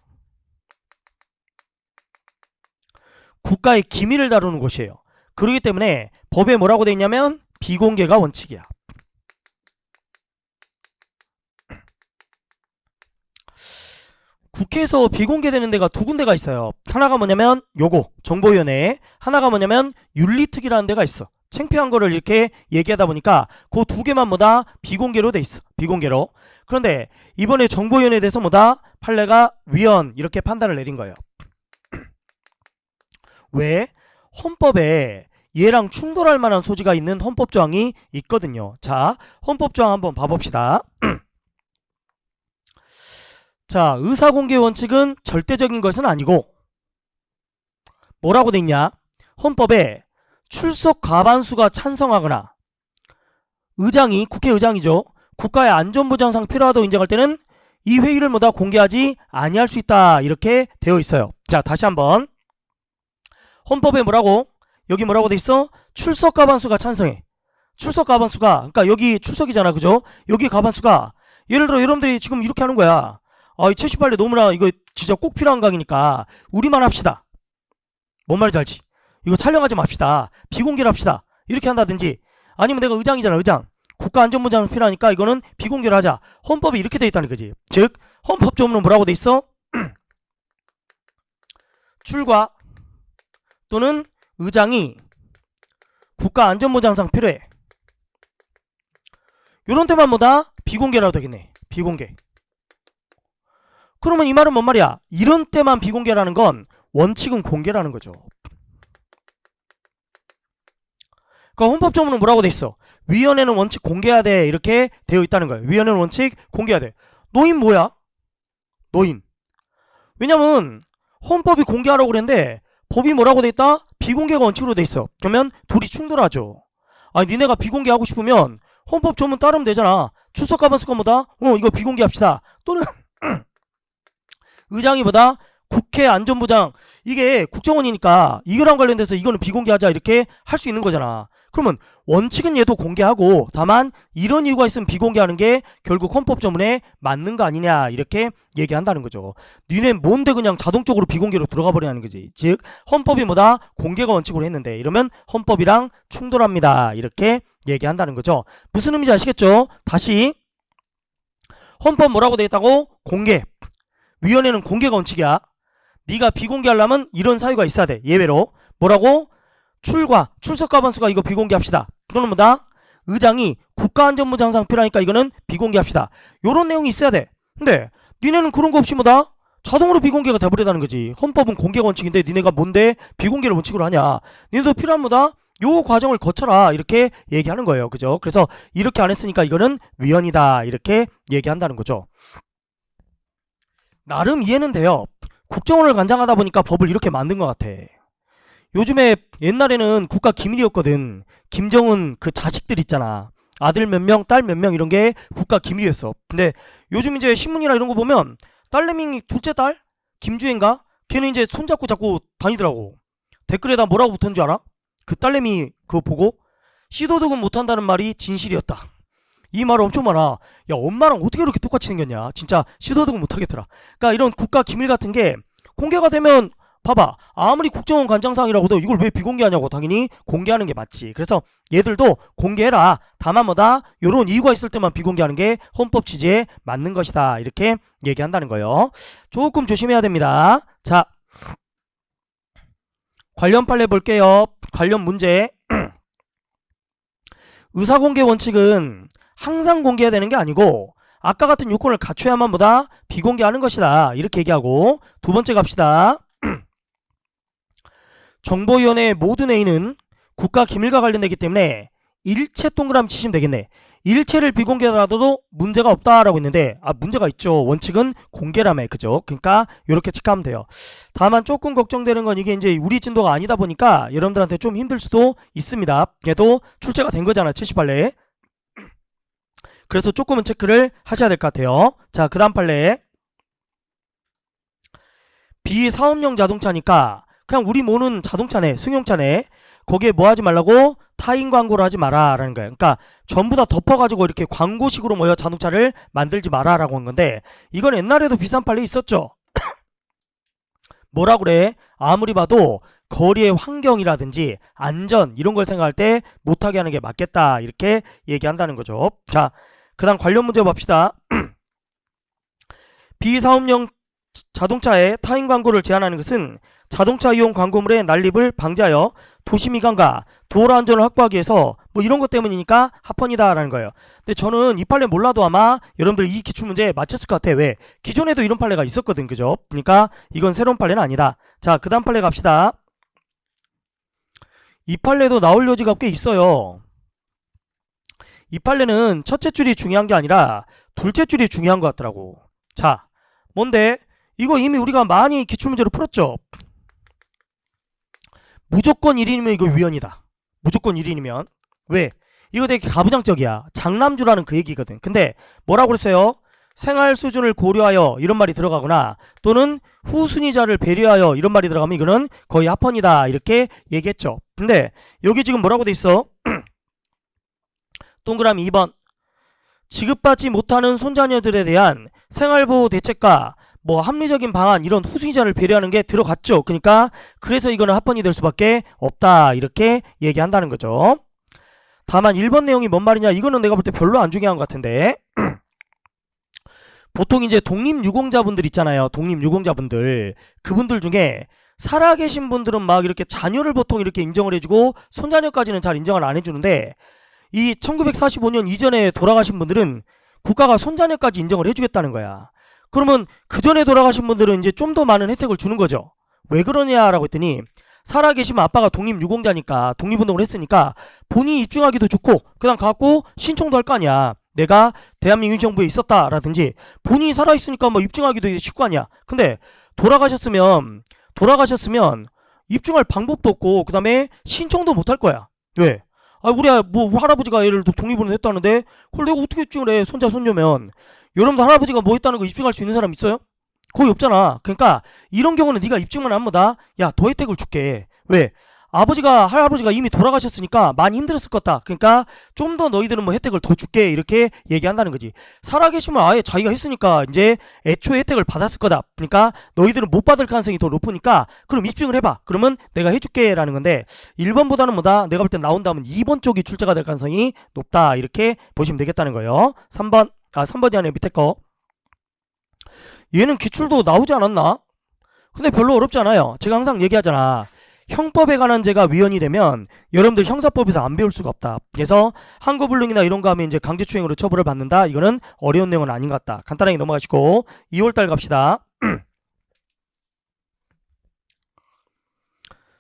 S1: 국가의 기밀을 다루는 곳이에요. 그렇기 때문에 법에 뭐라고 돼 있냐면 비공개가 원칙이야. 국회에서 비공개되는 데가 두 군데가 있어요. 하나가 뭐냐면 요거 정보위원회, 하나가 뭐냐면 윤리특위라는 데가 있어. 창피한 거를 이렇게 얘기하다 보니까 그 두 개만 뭐다 비공개로 돼 있어. 비공개로. 그런데 이번에 정보위원회에 대해서 뭐다 판례가 위헌 이렇게 판단을 내린 거예요. 왜? 헌법에 얘랑 충돌할 만한 소지가 있는 헌법조항이 있거든요. 자, 헌법조항 한번 봐봅시다. 자, 의사공개 원칙은 절대적인 것은 아니고 뭐라고 돼 있냐? 헌법에 출석 과반수가 찬성하거나 의장이 국회의장이죠. 국가의 안전보장상 필요하다고 인정할 때는 이 회의를 뭐다 공개하지 아니할 수 있다 이렇게 되어 있어요. 자, 다시 한번 헌법에 뭐라고? 여기 뭐라고 돼 있어? 출석 과반수가 찬성해. 출석 과반수가 그러니까 여기 출석이잖아, 그죠? 여기 과반수가 예를 들어 여러분들이 지금 이렇게 하는 거야. 이 78대 너무나 이거 진짜 꼭 필요한 강의니까 우리만 합시다. 뭔 말인지 알지? 이거 촬영하지 맙시다. 비공개를 합시다. 이렇게 한다든지 아니면 내가 의장이잖아, 의장. 국가안전보장 필요하니까 이거는 비공개를 하자. 헌법이 이렇게 돼 있다는 거지. 즉 헌법조문은 뭐라고 돼 있어? 출과 또는 의장이 국가안전보장상 필요해. 요런 때만 뭐다? 비공개라도 되겠네. 비공개. 그러면 이 말은 뭔 말이야? 이런 때만 비공개라는 건 원칙은 공개라는 거죠. 그러니까 헌법조문은 뭐라고 돼 있어? 위원회는 원칙 공개해야 돼 이렇게 되어 있다는 거예요. 위원회는 원칙 공개해야 돼. 노인 뭐야? 노인. 왜냐면 헌법이 공개하라고 그랬는데 법이 뭐라고 돼 있다? 비공개가 원칙으로 돼 있어. 그러면 둘이 충돌하죠. 아니 니네가 비공개하고 싶으면 헌법조문 따르면 되잖아. 출석 과반수가 뭐다? 이거 비공개합시다. 또는 의장이 뭐다? 국회 안전보장 이게 국정원이니까 이거랑 관련돼서 이거는 비공개하자 이렇게 할 수 있는 거잖아. 그러면 원칙은 얘도 공개하고 다만 이런 이유가 있으면 비공개하는 게 결국 헌법조문에 맞는 거 아니냐 이렇게 얘기한다는 거죠. 니네 뭔데 그냥 자동적으로 비공개로 들어가 버리는 거지. 즉 헌법이 뭐다? 공개가 원칙으로 했는데 이러면 헌법이랑 충돌합니다 이렇게 얘기한다는 거죠. 무슨 의미인지 아시겠죠? 다시 헌법 뭐라고 돼 있다고? 공개. 위원회는 공개가 원칙이야. 네가 비공개하려면 이런 사유가 있어야 돼. 예외로 뭐라고? 출석 과반수가 이거 비공개합시다. 그거는 뭐다? 의장이 국가안전보장상 필요하니까 이거는 비공개합시다. 요런 내용이 있어야 돼. 근데 니네는 그런 거 없이 뭐다? 자동으로 비공개가 돼버리다는 거지. 헌법은 공개가 원칙인데 니네가 뭔데 비공개를 원칙으로 하냐. 니네도 필요한 뭐다? 요 과정을 거쳐라 이렇게 얘기하는 거예요. 그죠? 그래서 이렇게 안 했으니까 이거는 위헌이다 이렇게 얘기한다는 거죠. 나름 이해는 돼요. 국정원을 관장하다 보니까 법을 이렇게 만든 것 같아. 요즘에 옛날에는 국가 기밀이었거든. 김정은 그 자식들 있잖아. 아들 몇 명, 딸 몇 명 이런 게 국가 기밀이었어. 근데 요즘 이제 신문이나 이런 거 보면 딸내미 둘째 딸? 김주혜인가? 걔는 이제 손잡고 자꾸 다니더라고. 댓글에다 뭐라고 붙은 줄 알아? 그 딸내미 그거 보고 시도득은 못한다는 말이 진실이었다. 이 말 엄청 많아. 야 엄마랑 어떻게 그렇게 똑같이 생겼냐. 진짜 시도득은 못하겠더라. 그러니까 이런 국가 기밀 같은 게 공개가 되면 봐봐. 아무리 국정원 관장상이라고도 이걸 왜 비공개하냐고. 당연히 공개하는 게 맞지. 그래서 얘들도 공개해라. 다만 뭐다? 요런 이유가 있을 때만 비공개하는 게 헌법 취지에 맞는 것이다. 이렇게 얘기한다는 거예요. 조금 조심해야 됩니다. 자, 관련 판례 볼게요. 관련 문제. 의사공개 원칙은 항상 공개해야 되는 게 아니고 아까 같은 요건을 갖춰야만 뭐다? 비공개하는 것이다. 이렇게 얘기하고 두 번째 갑시다. 정보위원회 모든 회의는 국가기밀과 관련되기 때문에 일체 동그라미 치시면 되겠네. 일체를 비공개하더라도 문제가 없다라고 했는데 문제가 있죠. 원칙은 공개라며. 그죠? 그러니까 이렇게 체크하면 돼요. 다만 조금 걱정되는 건 이게 이제 우리 진도가 아니다 보니까 여러분들한테 좀 힘들 수도 있습니다. 얘도 출제가 된 거잖아. 78례. 그래서 조금은 체크를 하셔야 될 것 같아요. 자, 그 다음 판례. 비사업용 자동차니까 그냥 우리 모는 자동차네. 승용차네. 거기에 뭐 하지 말라고? 타인 광고를 하지 마라 라는 거예요. 그러니까 전부 다 덮어가지고 이렇게 광고식으로 모여 자동차를 만들지 마라 라고 한 건데, 이건 옛날에도 비싼 판례 있었죠. 뭐라 그래? 아무리 봐도 거리의 환경이라든지 안전 이런 걸 생각할 때 못하게 하는 게 맞겠다 이렇게 얘기한다는 거죠. 자, 그 다음 관련 문제 봅시다. 비사업용 자동차에 타인 광고를 제한하는 것은 자동차 이용 광고물의 난립을 방지하여 도시 미관과 도로 안전을 확보하기 위해서 뭐 이런 것 때문이니까 합헌이다 라는 거예요. 근데 저는 이 판례 몰라도 아마 여러분들 이 기출문제 맞췄을 것 같아. 왜? 기존에도 이런 판례가 있었거든. 그죠? 그러니까 이건 새로운 판례는 아니다. 자, 그 다음 판례 갑시다. 이 판례도 나올 여지가 꽤 있어요. 이 판례는 첫째 줄이 중요한 게 아니라 둘째 줄이 중요한 것 같더라고. 자, 뭔데? 이거 이미 우리가 많이 기출문제로 풀었죠. 무조건 1인이면 이거 위헌이다. 무조건 1인이면. 왜? 이거 되게 가부장적이야. 장남주라는 그 얘기거든. 근데 뭐라고 그랬어요? 생활 수준을 고려하여 이런 말이 들어가거나 또는 후순위자를 배려하여 이런 말이 들어가면 이거는 거의 합헌이다 이렇게 얘기했죠. 근데 여기 지금 뭐라고 돼 있어? 동그라미 2번. 지급받지 못하는 손자녀들에 대한 생활보호 대책과 뭐 합리적인 방안 이런 후순위자를 배려하는 게 들어갔죠. 그러니까 그래서 이거는 합헌이 될 수밖에 없다 이렇게 얘기한다는 거죠. 다만 1번 내용이 뭔 말이냐, 이거는 내가 볼 때 별로 안 중요한 것 같은데 보통 이제 독립유공자분들 있잖아요. 독립유공자분들, 그분들 중에 살아계신 분들은 막 이렇게 자녀를 보통 이렇게 인정을 해주고 손자녀까지는 잘 인정을 안 해주는데, 이 1945년 이전에 돌아가신 분들은 국가가 손자녀까지 인정을 해주겠다는 거야. 그러면 그 전에 돌아가신 분들은 이제 좀 더 많은 혜택을 주는 거죠. 왜 그러냐라고 했더니, 살아계시면 아빠가 독립유공자니까 독립운동을 했으니까 본인이 입증하기도 좋고, 그 다음 가갖고 신청도 할 거 아니야. 내가 대한민국 정부에 있었다라든지 본인이 살아있으니까 뭐 입증하기도 쉽고 거 아니야. 근데 돌아가셨으면 입증할 방법도 없고 그 다음에 신청도 못 할 거야. 왜? 아, 우리 할아버지가 예를 들어 독립운동을 했다는데 그걸 내가 어떻게 입증을 해? 손자 손녀면. 여러분들 할아버지가 뭐 했다는 거 입증할 수 있는 사람 있어요? 거의 없잖아. 그러니까 이런 경우는 네가 입증만 하면 더 혜택을 줄게. 왜? 할아버지가 이미 돌아가셨으니까 많이 힘들었을 것 같다. 그러니까 좀 더 너희들은 뭐 혜택을 더 줄게 이렇게 얘기한다는 거지. 살아계시면 아예 자기가 했으니까 이제 애초에 혜택을 받았을 거다. 그러니까 너희들은 못 받을 가능성이 더 높으니까 그럼 입증을 해봐. 그러면 내가 해줄게 라는 건데, 1번보다는 뭐다? 내가 볼 땐 나온다면 2번 쪽이 출제가 될 가능성이 높다 이렇게 보시면 되겠다는 거예요. 3번이 아니라 밑에 거. 얘는 기출도 나오지 않았나? 근데 별로 어렵지 않아요. 제가 항상 얘기하잖아. 형법에 관한 죄가 위헌이 되면 여러분들 형사법에서 안 배울 수가 없다. 그래서 항거불능이나 이런 거 하면 이제 강제추행으로 처벌을 받는다. 이거는 어려운 내용은 아닌 것 같다. 간단하게 넘어가시고 2월달 갑시다.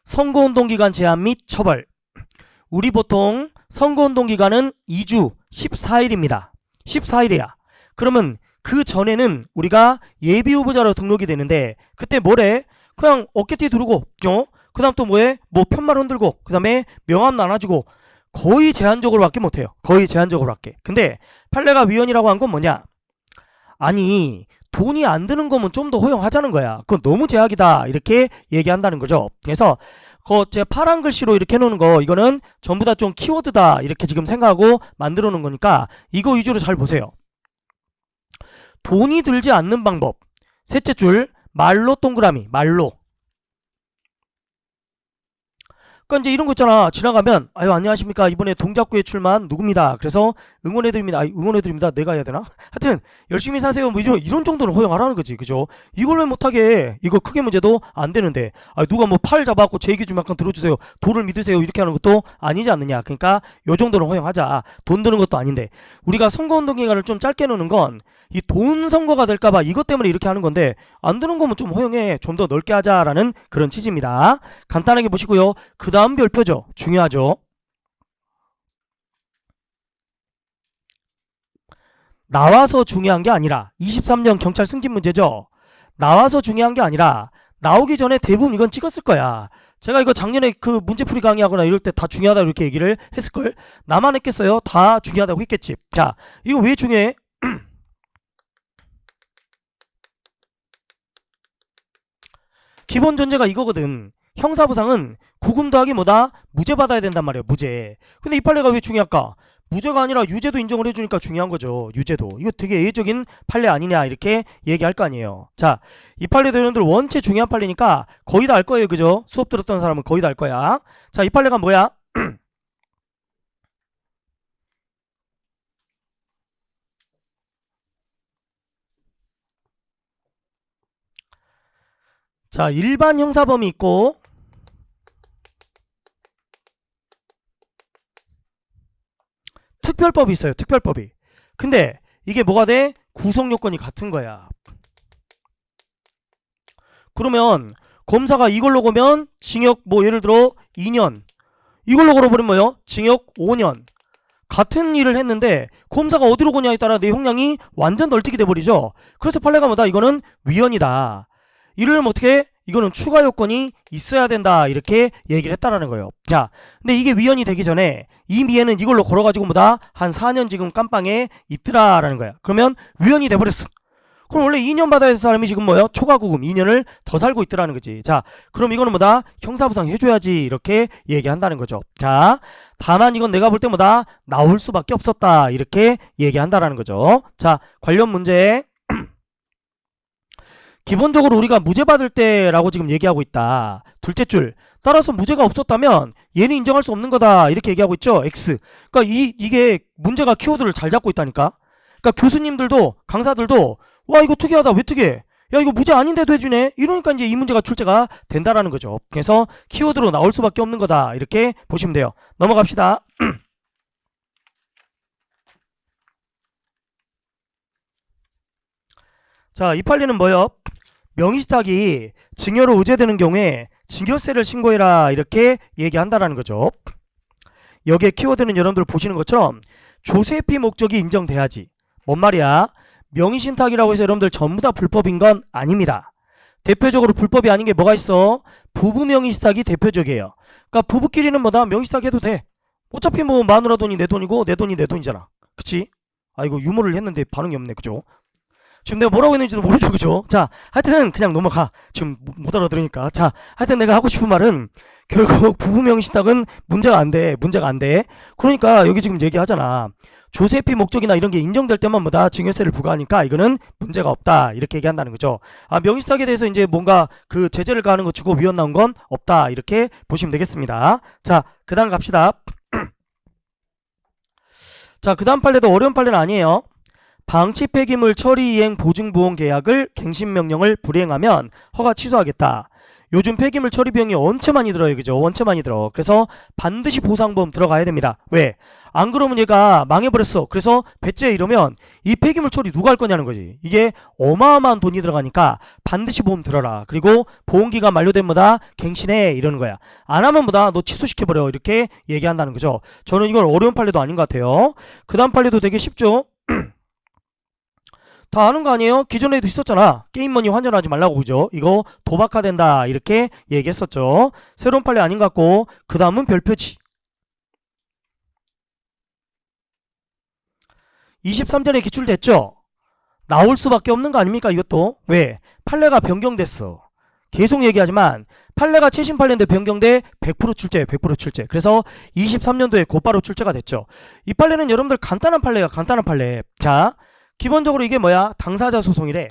S1: 선거운동기간 제한 및 처벌. 우리 보통 선거운동기간은 2주 14일입니다. 14일이야. 그러면 그 전에는 우리가 예비후보자로 등록이 되는데 그때 뭐래? 그냥 어깨띠 두르고 그 다음 또 뭐해? 뭐 편말 흔들고 그 다음에 명함 나눠주고 거의 제한적으로 밖에 못해요. 거의 제한적으로 밖에. 근데 판례가 위헌이라고 한 건 뭐냐? 아니 돈이 안 드는 거면 좀 더 허용하자는 거야. 그건 너무 제약이다 이렇게 얘기한다는 거죠. 그래서 제 파란 글씨로 이렇게 해놓는 거 이거는 전부 다 좀 키워드다 이렇게 지금 생각하고 만들어 놓은 거니까 이거 위주로 잘 보세요. 돈이 들지 않는 방법. 셋째 줄 말로 동그라미 말로. 그러니까 이제 이런 거 있잖아. 지나가면 아유 안녕하십니까 이번에 동작구에 출마한 누굽니다. 그래서 응원해드립니다. 응원해드립니다. 내가 해야 되나? 하여튼 열심히 사세요. 뭐 이런 정도는 허용하라는 거지. 그죠? 이걸 왜 못하게? 이거 크게 문제도 안 되는데 누가 뭐 팔 잡아갖고 제 얘기 좀 약간 들어주세요. 도를 믿으세요. 이렇게 하는 것도 아니지 않느냐. 그러니까 요 정도는 허용하자. 돈 드는 것도 아닌데 우리가 선거운동 기간을 좀 짧게 놓는 건 이 돈 선거가 될까봐 이것 때문에 이렇게 하는 건데 안 드는 거면 좀 허용해. 좀 더 넓게 하자라는 그런 취지입니다. 간단하게 보시고요. 그 다음 별표죠. 중요하죠. 나와서 중요한 게 아니라 23년 경찰 승진 문제죠. 나와서 중요한 게 아니라 나오기 전에 대부분 이건 찍었을 거야. 제가 이거 작년에 그 문제풀이 강의하거나 이럴 때 다 중요하다 이렇게 얘기를 했을걸. 나만 했겠어요? 다 중요하다고 했겠지. 자, 이거 왜 중요해? 기본 전제가 이거거든. 형사부상은 구금 더하기 뭐다? 무죄 받아야 된단 말이에요. 무죄. 근데 이 판례가 왜 중요할까? 무죄가 아니라 유죄도 인정을 해주니까 중요한 거죠. 유죄도. 이거 되게 예외적인 판례 아니냐 이렇게 얘기할 거 아니에요. 자, 이 판례도 여러분들 원체 중요한 판례니까 거의 다 알 거예요. 그죠? 수업 들었던 사람은 거의 다 알 거야. 자, 이 판례가 뭐야? 자, 일반 형사범위 있고 특별법이 있어요. 특별법이. 근데 이게 뭐가 돼? 구성요건이 같은 거야. 그러면 검사가 이걸로 거면 징역 뭐 예를 들어 2년, 이걸로 걸어버리면 뭐요? 징역 5년. 같은 일을 했는데 검사가 어디로 거냐에 따라 내 형량이 완전 널뛰게 돼버리죠. 그래서 판례가 뭐다? 이거는 위헌이다. 이러려면 어떻게? 이거는 추가 요건이 있어야 된다 이렇게 얘기를 했다라는 거예요. 자, 근데 이게 위헌이 되기 전에 이 미애는 이걸로 걸어가지고 뭐다? 한 4년 지금 깜빵에 있더라라는 거야. 그러면 위헌이 돼버렸어. 그럼 원래 2년 받아야 할 사람이 지금 뭐예요? 초과구금 2년을 더 살고 있더라는 거지. 자, 그럼 이거는 뭐다? 형사부상 해줘야지 이렇게 얘기한다는 거죠. 자, 다만 이건 내가 볼 때 뭐다? 나올 수밖에 없었다 이렇게 얘기한다라는 거죠. 자, 관련 문제. 기본적으로 우리가 무죄 받을 때라고 지금 얘기하고 있다. 둘째 줄. 따라서 무죄가 없었다면 얘는 인정할 수 없는 거다 이렇게 얘기하고 있죠. X. 그러니까 이게 문제가 키워드를 잘 잡고 있다니까. 그러니까 교수님들도 강사들도 와 이거 특이하다. 왜 특이해? 야 이거 무죄 아닌데도 해주네. 이러니까 이제 이 문제가 출제가 된다라는 거죠. 그래서 키워드로 나올 수밖에 없는 거다 이렇게 보시면 돼요. 넘어갑시다. 자, 이 판례는 뭐요? 명의시탁이 증여로 의제되는 경우에 증여세를 신고해라 이렇게 얘기한다라는 거죠. 여기에 키워드는 여러분들 보시는 것처럼 조세피 목적이 인정돼야지. 뭔 말이야? 명의신탁이라고 해서 여러분들 전부 다 불법인 건 아닙니다. 대표적으로 불법이 아닌 게 뭐가 있어? 부부 명의신탁이 대표적이에요. 그러니까 부부끼리는 뭐다? 명의신탁 해도 돼. 어차피 뭐 마누라 돈이 내 돈이고 내 돈이 내 돈이잖아. 그치? 아 이거 유머를 했는데 반응이 없네. 그죠? 지금 내가 뭐라고 했는지도 모르죠. 그죠? 자, 하여튼 그냥 넘어가. 지금 못 알아들으니까. 자, 하여튼 내가 하고 싶은 말은 결국 부부명의신탁은 문제가 안 돼. 문제가 안 돼. 그러니까 여기 지금 얘기하잖아. 조세피 목적이나 이런 게 인정될 때만 뭐다? 증여세를 부과하니까 이거는 문제가 없다. 이렇게 얘기한다는 거죠. 아, 명의신탁에 대해서 이제 뭔가 그 제재를 가하는 거 치고 위헌 나온 건 없다. 이렇게 보시면 되겠습니다. 자, 그 다음 갑시다. 자, 그 다음 판례도 어려운 판례는 아니에요. 방치 폐기물 처리 이행 보증 보험 계약을 갱신 명령을 불이행하면 허가 취소하겠다. 요즘 폐기물 처리 비용이 원체 많이 들어요. 그죠? 원체 많이 들어. 그래서 반드시 보상보험 들어가야 됩니다. 왜? 안 그러면 얘가 망해버렸어. 그래서 배째 이러면 이 폐기물 처리 누가 할 거냐는 거지. 이게 어마어마한 돈이 들어가니까 반드시 보험 들어라. 그리고 보험기간 만료된 뭐다? 갱신해. 이러는 거야. 안 하면 뭐다? 너 취소시켜버려. 이렇게 얘기한다는 거죠. 저는 이건 어려운 판례도 아닌 것 같아요. 그 다음 판례도 되게 쉽죠? 다 아는 거 아니에요? 기존에도 있었잖아. 게임머니 환전하지 말라고. 그죠? 이거 도박화된다 이렇게 얘기했었죠. 새로운 판례 아닌 것 같고 그 다음은 별표지. 23전에 기출됐죠? 나올 수밖에 없는 거 아닙니까? 이것도. 왜? 판례가 변경됐어. 계속 얘기하지만 판례가 최신 판례인데 변경돼 100% 출제예요. 100% 출제. 그래서 23년도에 곧바로 출제가 됐죠. 이 판례는 여러분들 간단한 판례야. 간단한 판례. 자, 기본적으로 이게 뭐야? 당사자 소송이래.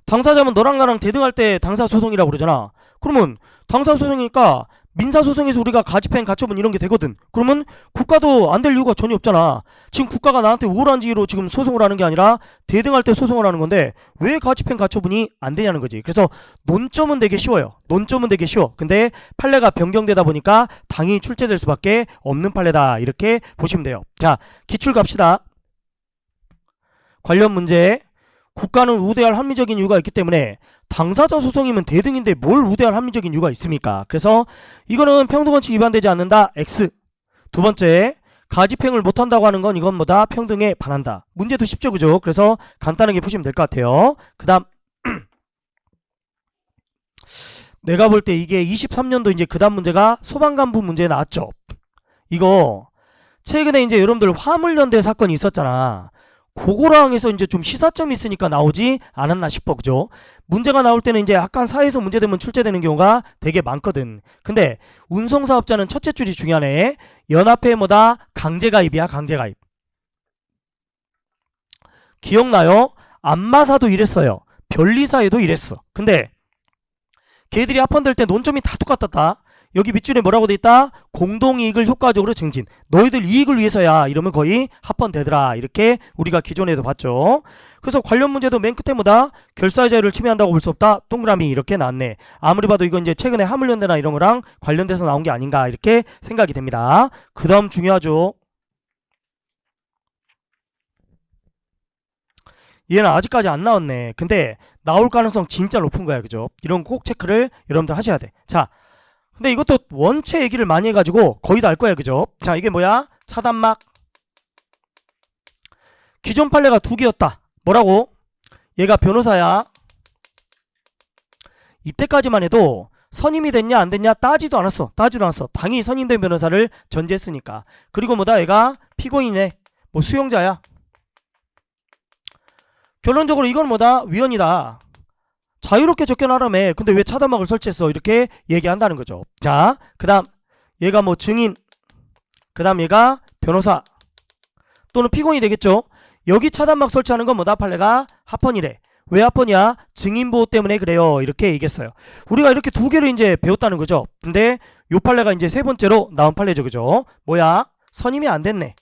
S1: 당사자면 너랑 나랑 대등할 때 당사 소송이라고 그러잖아. 그러면 당사 소송이니까 민사 소송에서 우리가 가집행 가처분 이런 게 되거든. 그러면 국가도 안 될 이유가 전혀 없잖아. 지금 국가가 나한테 우월한 지위로 지금 소송을 하는 게 아니라 대등할 때 소송을 하는 건데 왜 가집행 가처분이 안 되냐는 거지. 그래서 논점은 되게 쉬워요. 논점은 되게 쉬워. 근데 판례가 변경되다 보니까 당연히 출제될 수밖에 없는 판례다. 이렇게 보시면 돼요. 자, 기출 갑시다. 관련 문제. 국가는 우대할 합리적인 이유가 있기 때문에 당사자 소송이면 대등인데 뭘 우대할 합리적인 이유가 있습니까? 그래서 이거는 평등원칙 위반되지 않는다. X. 두 번째, 가집행을 못한다고 하는 건 이건 뭐다? 평등에 반한다. 문제도 쉽죠, 그죠? 그래서 간단하게 푸시면 될 것 같아요. 그 다음 내가 볼 때 이게 23년도 이제 그 다음 문제가 소방간부 문제 나왔죠. 이거 최근에 이제 여러분들 화물연대 사건이 있었잖아. 그거랑 해서 이제 좀 시사점이 있으니까 나오지 않았나 싶어. 그죠? 문제가 나올 때는 이제 약간 사회에서 문제되면 출제되는 경우가 되게 많거든. 근데 운송사업자는 첫째 줄이 중요하네. 연합회에 뭐다? 강제가입이야. 강제가입. 기억나요? 안마사도 이랬어요. 변리사에도 이랬어. 근데 걔들이 합헌될 때 논점이 다 똑같았다. 여기 밑줄에 뭐라고 돼 있다? 공동이익을 효과적으로 증진. 너희들 이익을 위해서야. 이러면 거의 합헌되더라. 이렇게 우리가 기존에도 봤죠. 그래서 관련 문제도 맨 끝에 뭐다? 결사의 자유를 침해한다고 볼 수 없다. 동그라미 이렇게 나왔네. 아무리 봐도 이건 이제 최근에 화물연대나 이런 거랑 관련돼서 나온 게 아닌가 이렇게 생각이 됩니다. 그 다음 중요하죠. 얘는 아직까지 안 나왔네. 근데 나올 가능성 진짜 높은 거야. 그죠? 이런 꼭 체크를 여러분들 하셔야 돼. 자, 근데 이것도 원체 얘기를 많이 해가지고 거의 다 알 거야. 그죠? 자, 이게 뭐야? 차단막. 기존 판례가 두 개였다. 뭐라고? 얘가 변호사야. 이때까지만 해도 선임이 됐냐 안 됐냐 따지도 않았어. 따지도 않았어. 당연히 선임된 변호사를 전제했으니까. 그리고 뭐다? 얘가 피고인이네. 뭐 수용자야. 결론적으로 이건 뭐다? 위헌이다. 자유롭게 접견하라며. 근데 왜 차단막을 설치했어? 이렇게 얘기한다는 거죠. 자, 그 다음 얘가 뭐 증인, 그 다음 얘가 변호사 또는 피고인이 되겠죠. 여기 차단막 설치하는 건 뭐다? 판례가 합헌이래. 왜 합헌이야? 증인보호 때문에 그래요. 이렇게 얘기했어요. 우리가 이렇게 두 개를 이제 배웠다는 거죠. 근데 요 판례가 이제 세 번째로 나온 판례죠. 그죠? 뭐야? 선임이 안 됐네.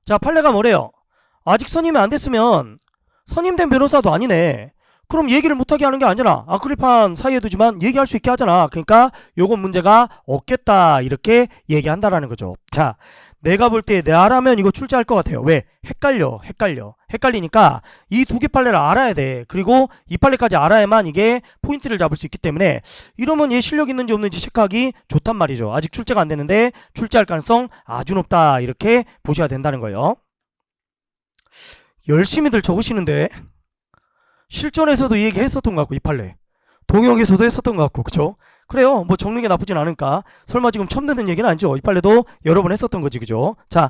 S1: 자, 판례가 뭐래요? 아직 선임이 안 됐으면 선임된 변호사도 아니네. 그럼 얘기를 못하게 하는 게 아니잖아. 아크릴판 사이에 두지만 얘기할 수 있게 하잖아. 그러니까 요건 문제가 없겠다. 이렇게 얘기한다라는 거죠. 자, 내가 볼 때 내라면 이거 출제할 것 같아요. 왜? 헷갈리니까 이 두 개 판례를 알아야 돼. 그리고 이 판례까지 알아야만 이게 포인트를 잡을 수 있기 때문에 이러면 얘 실력 있는지 없는지 체크하기 좋단 말이죠. 아직 출제가 안 됐는데 출제할 가능성 아주 높다. 이렇게 보셔야 된다는 거예요. 열심히들 적으시는데 실전에서도 이 얘기 했었던 것 같고, 이 판례 동영에서도 했었던 것 같고, 그쵸? 그래요. 뭐 적는 게 나쁘진 않으니까. 설마 지금 처음 듣는 얘기는 아니죠. 이 판례도 여러 번 했었던 거지. 그죠? 자,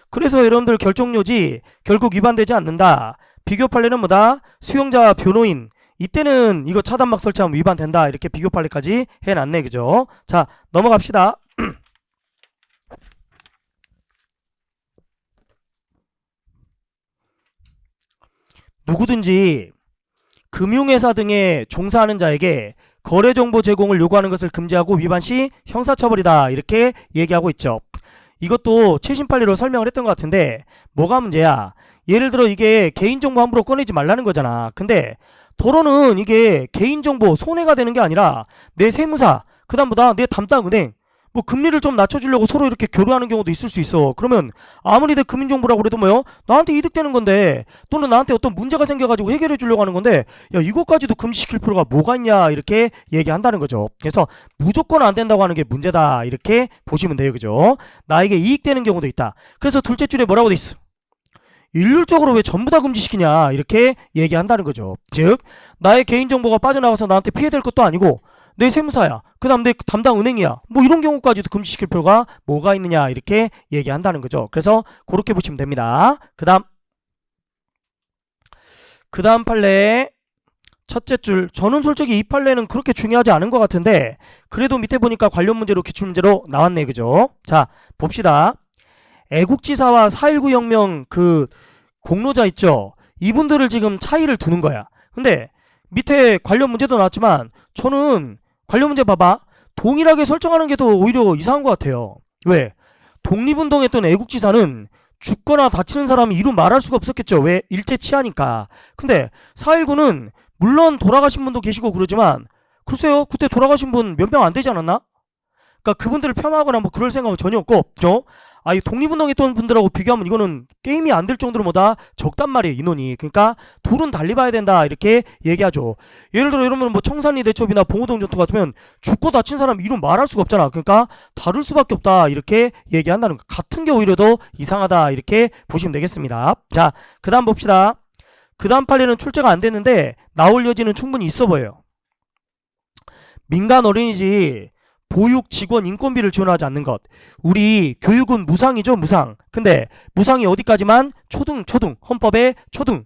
S1: 그래서 여러분들 결정료지 결국 위반되지 않는다. 비교 판례는 뭐다? 수용자 변호인. 이때는 이거 차단막 설치하면 위반된다. 이렇게 비교 판례까지 해놨네. 그죠? 자, 넘어갑시다. 누구든지 금융회사 등에 종사하는 자에게 거래정보 제공을 요구하는 것을 금지하고 위반 시 형사처벌이다. 이렇게 얘기하고 있죠. 이것도 최신 판례로 설명을 했던 것 같은데 뭐가 문제야? 예를 들어 이게 개인정보 함부로 꺼내지 말라는 거잖아. 근데 도로는 이게 개인정보 손해가 되는 게 아니라 내 세무사, 그 다음보다 내 담당 은행 뭐 금리를 좀 낮춰주려고 서로 이렇게 교류하는 경우도 있을 수 있어. 그러면 아무리 내 금융정보라고 그래도 뭐요? 나한테 이득되는 건데 또는 나한테 어떤 문제가 생겨가지고 해결해 주려고 하는 건데 야 이것까지도 금지시킬 필요가 뭐가 있냐 이렇게 얘기한다는 거죠. 그래서 무조건 안 된다고 하는 게 문제다 이렇게 보시면 돼요. 그죠? 나에게 이익되는 경우도 있다. 그래서 둘째 줄에 뭐라고 돼 있어? 일률적으로 왜 전부 다 금지시키냐 이렇게 얘기한다는 거죠. 즉 나의 개인정보가 빠져나가서 나한테 피해될 것도 아니고 내 세무사야. 그 다음 내 담당 은행이야. 뭐 이런 경우까지도 금지시킬 필요가 뭐가 있느냐 이렇게 얘기한다는 거죠. 그래서 그렇게 보시면 됩니다. 그 다음 판례 첫째 줄. 저는 솔직히 이 판례는 그렇게 중요하지 않은 것 같은데 그래도 밑에 보니까 관련 문제로 기출문제로 나왔네. 그죠? 자 봅시다. 애국지사와 4.19 혁명 그 공로자 있죠. 이분들을 지금 차이를 두는 거야. 근데 밑에 관련 문제도 나왔지만 저는 관련 문제 봐봐. 동일하게 설정하는 게 더 오히려 이상한 것 같아요. 왜? 독립운동했던 애국지사는 죽거나 다치는 사람이 이루 말할 수가 없었겠죠. 왜? 일제 치하니까. 근데 4.19는 물론 돌아가신 분도 계시고 그러지만 글쎄요. 그때 돌아가신 분 몇 명 안 되지 않았나? 그러니까 그분들을 폄하하거나 뭐 그럴 생각은 전혀 없고, 그죠? 이 독립운동했던 분들하고 비교하면 이거는 게임이 안 될 정도로 뭐다 적단 말이에요, 인원이. 그러니까 둘은 달리 봐야 된다 이렇게 얘기하죠. 예를 들어 이러면 뭐 청산리 대첩이나 봉오동 전투 같으면 죽고 다친 사람 이름 말할 수가 없잖아. 그러니까 다를 수밖에 없다 이렇게 얘기한다는 거. 같은 게 오히려 더 이상하다 이렇게 보시면 되겠습니다. 자, 그 다음 봅시다. 그 다음 판례는 출제가 안 됐는데 나올 여지는 충분히 있어 보여요. 민간 어린이집 보육 직원 인건비를 지원하지 않는 것. 우리 교육은 무상이죠, 무상. 근데 무상이 어디까지만? 초등, 헌법의 초등.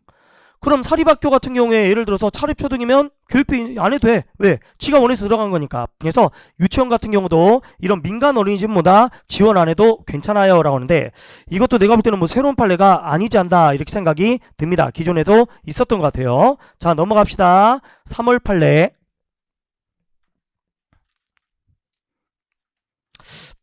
S1: 그럼 사립학교 같은 경우에 예를 들어서 사립초등이면 교육비 안 해도 돼. 왜? 지가 원해서 들어간 거니까. 그래서 유치원 같은 경우도 이런 민간 어린이집보다 지원 안 해도 괜찮아요 라고 하는데, 이것도 내가 볼 때는 뭐 새로운 판례가 아니지 않다 이렇게 생각이 듭니다. 기존에도 있었던 것 같아요. 자, 넘어갑시다. 3월 판례.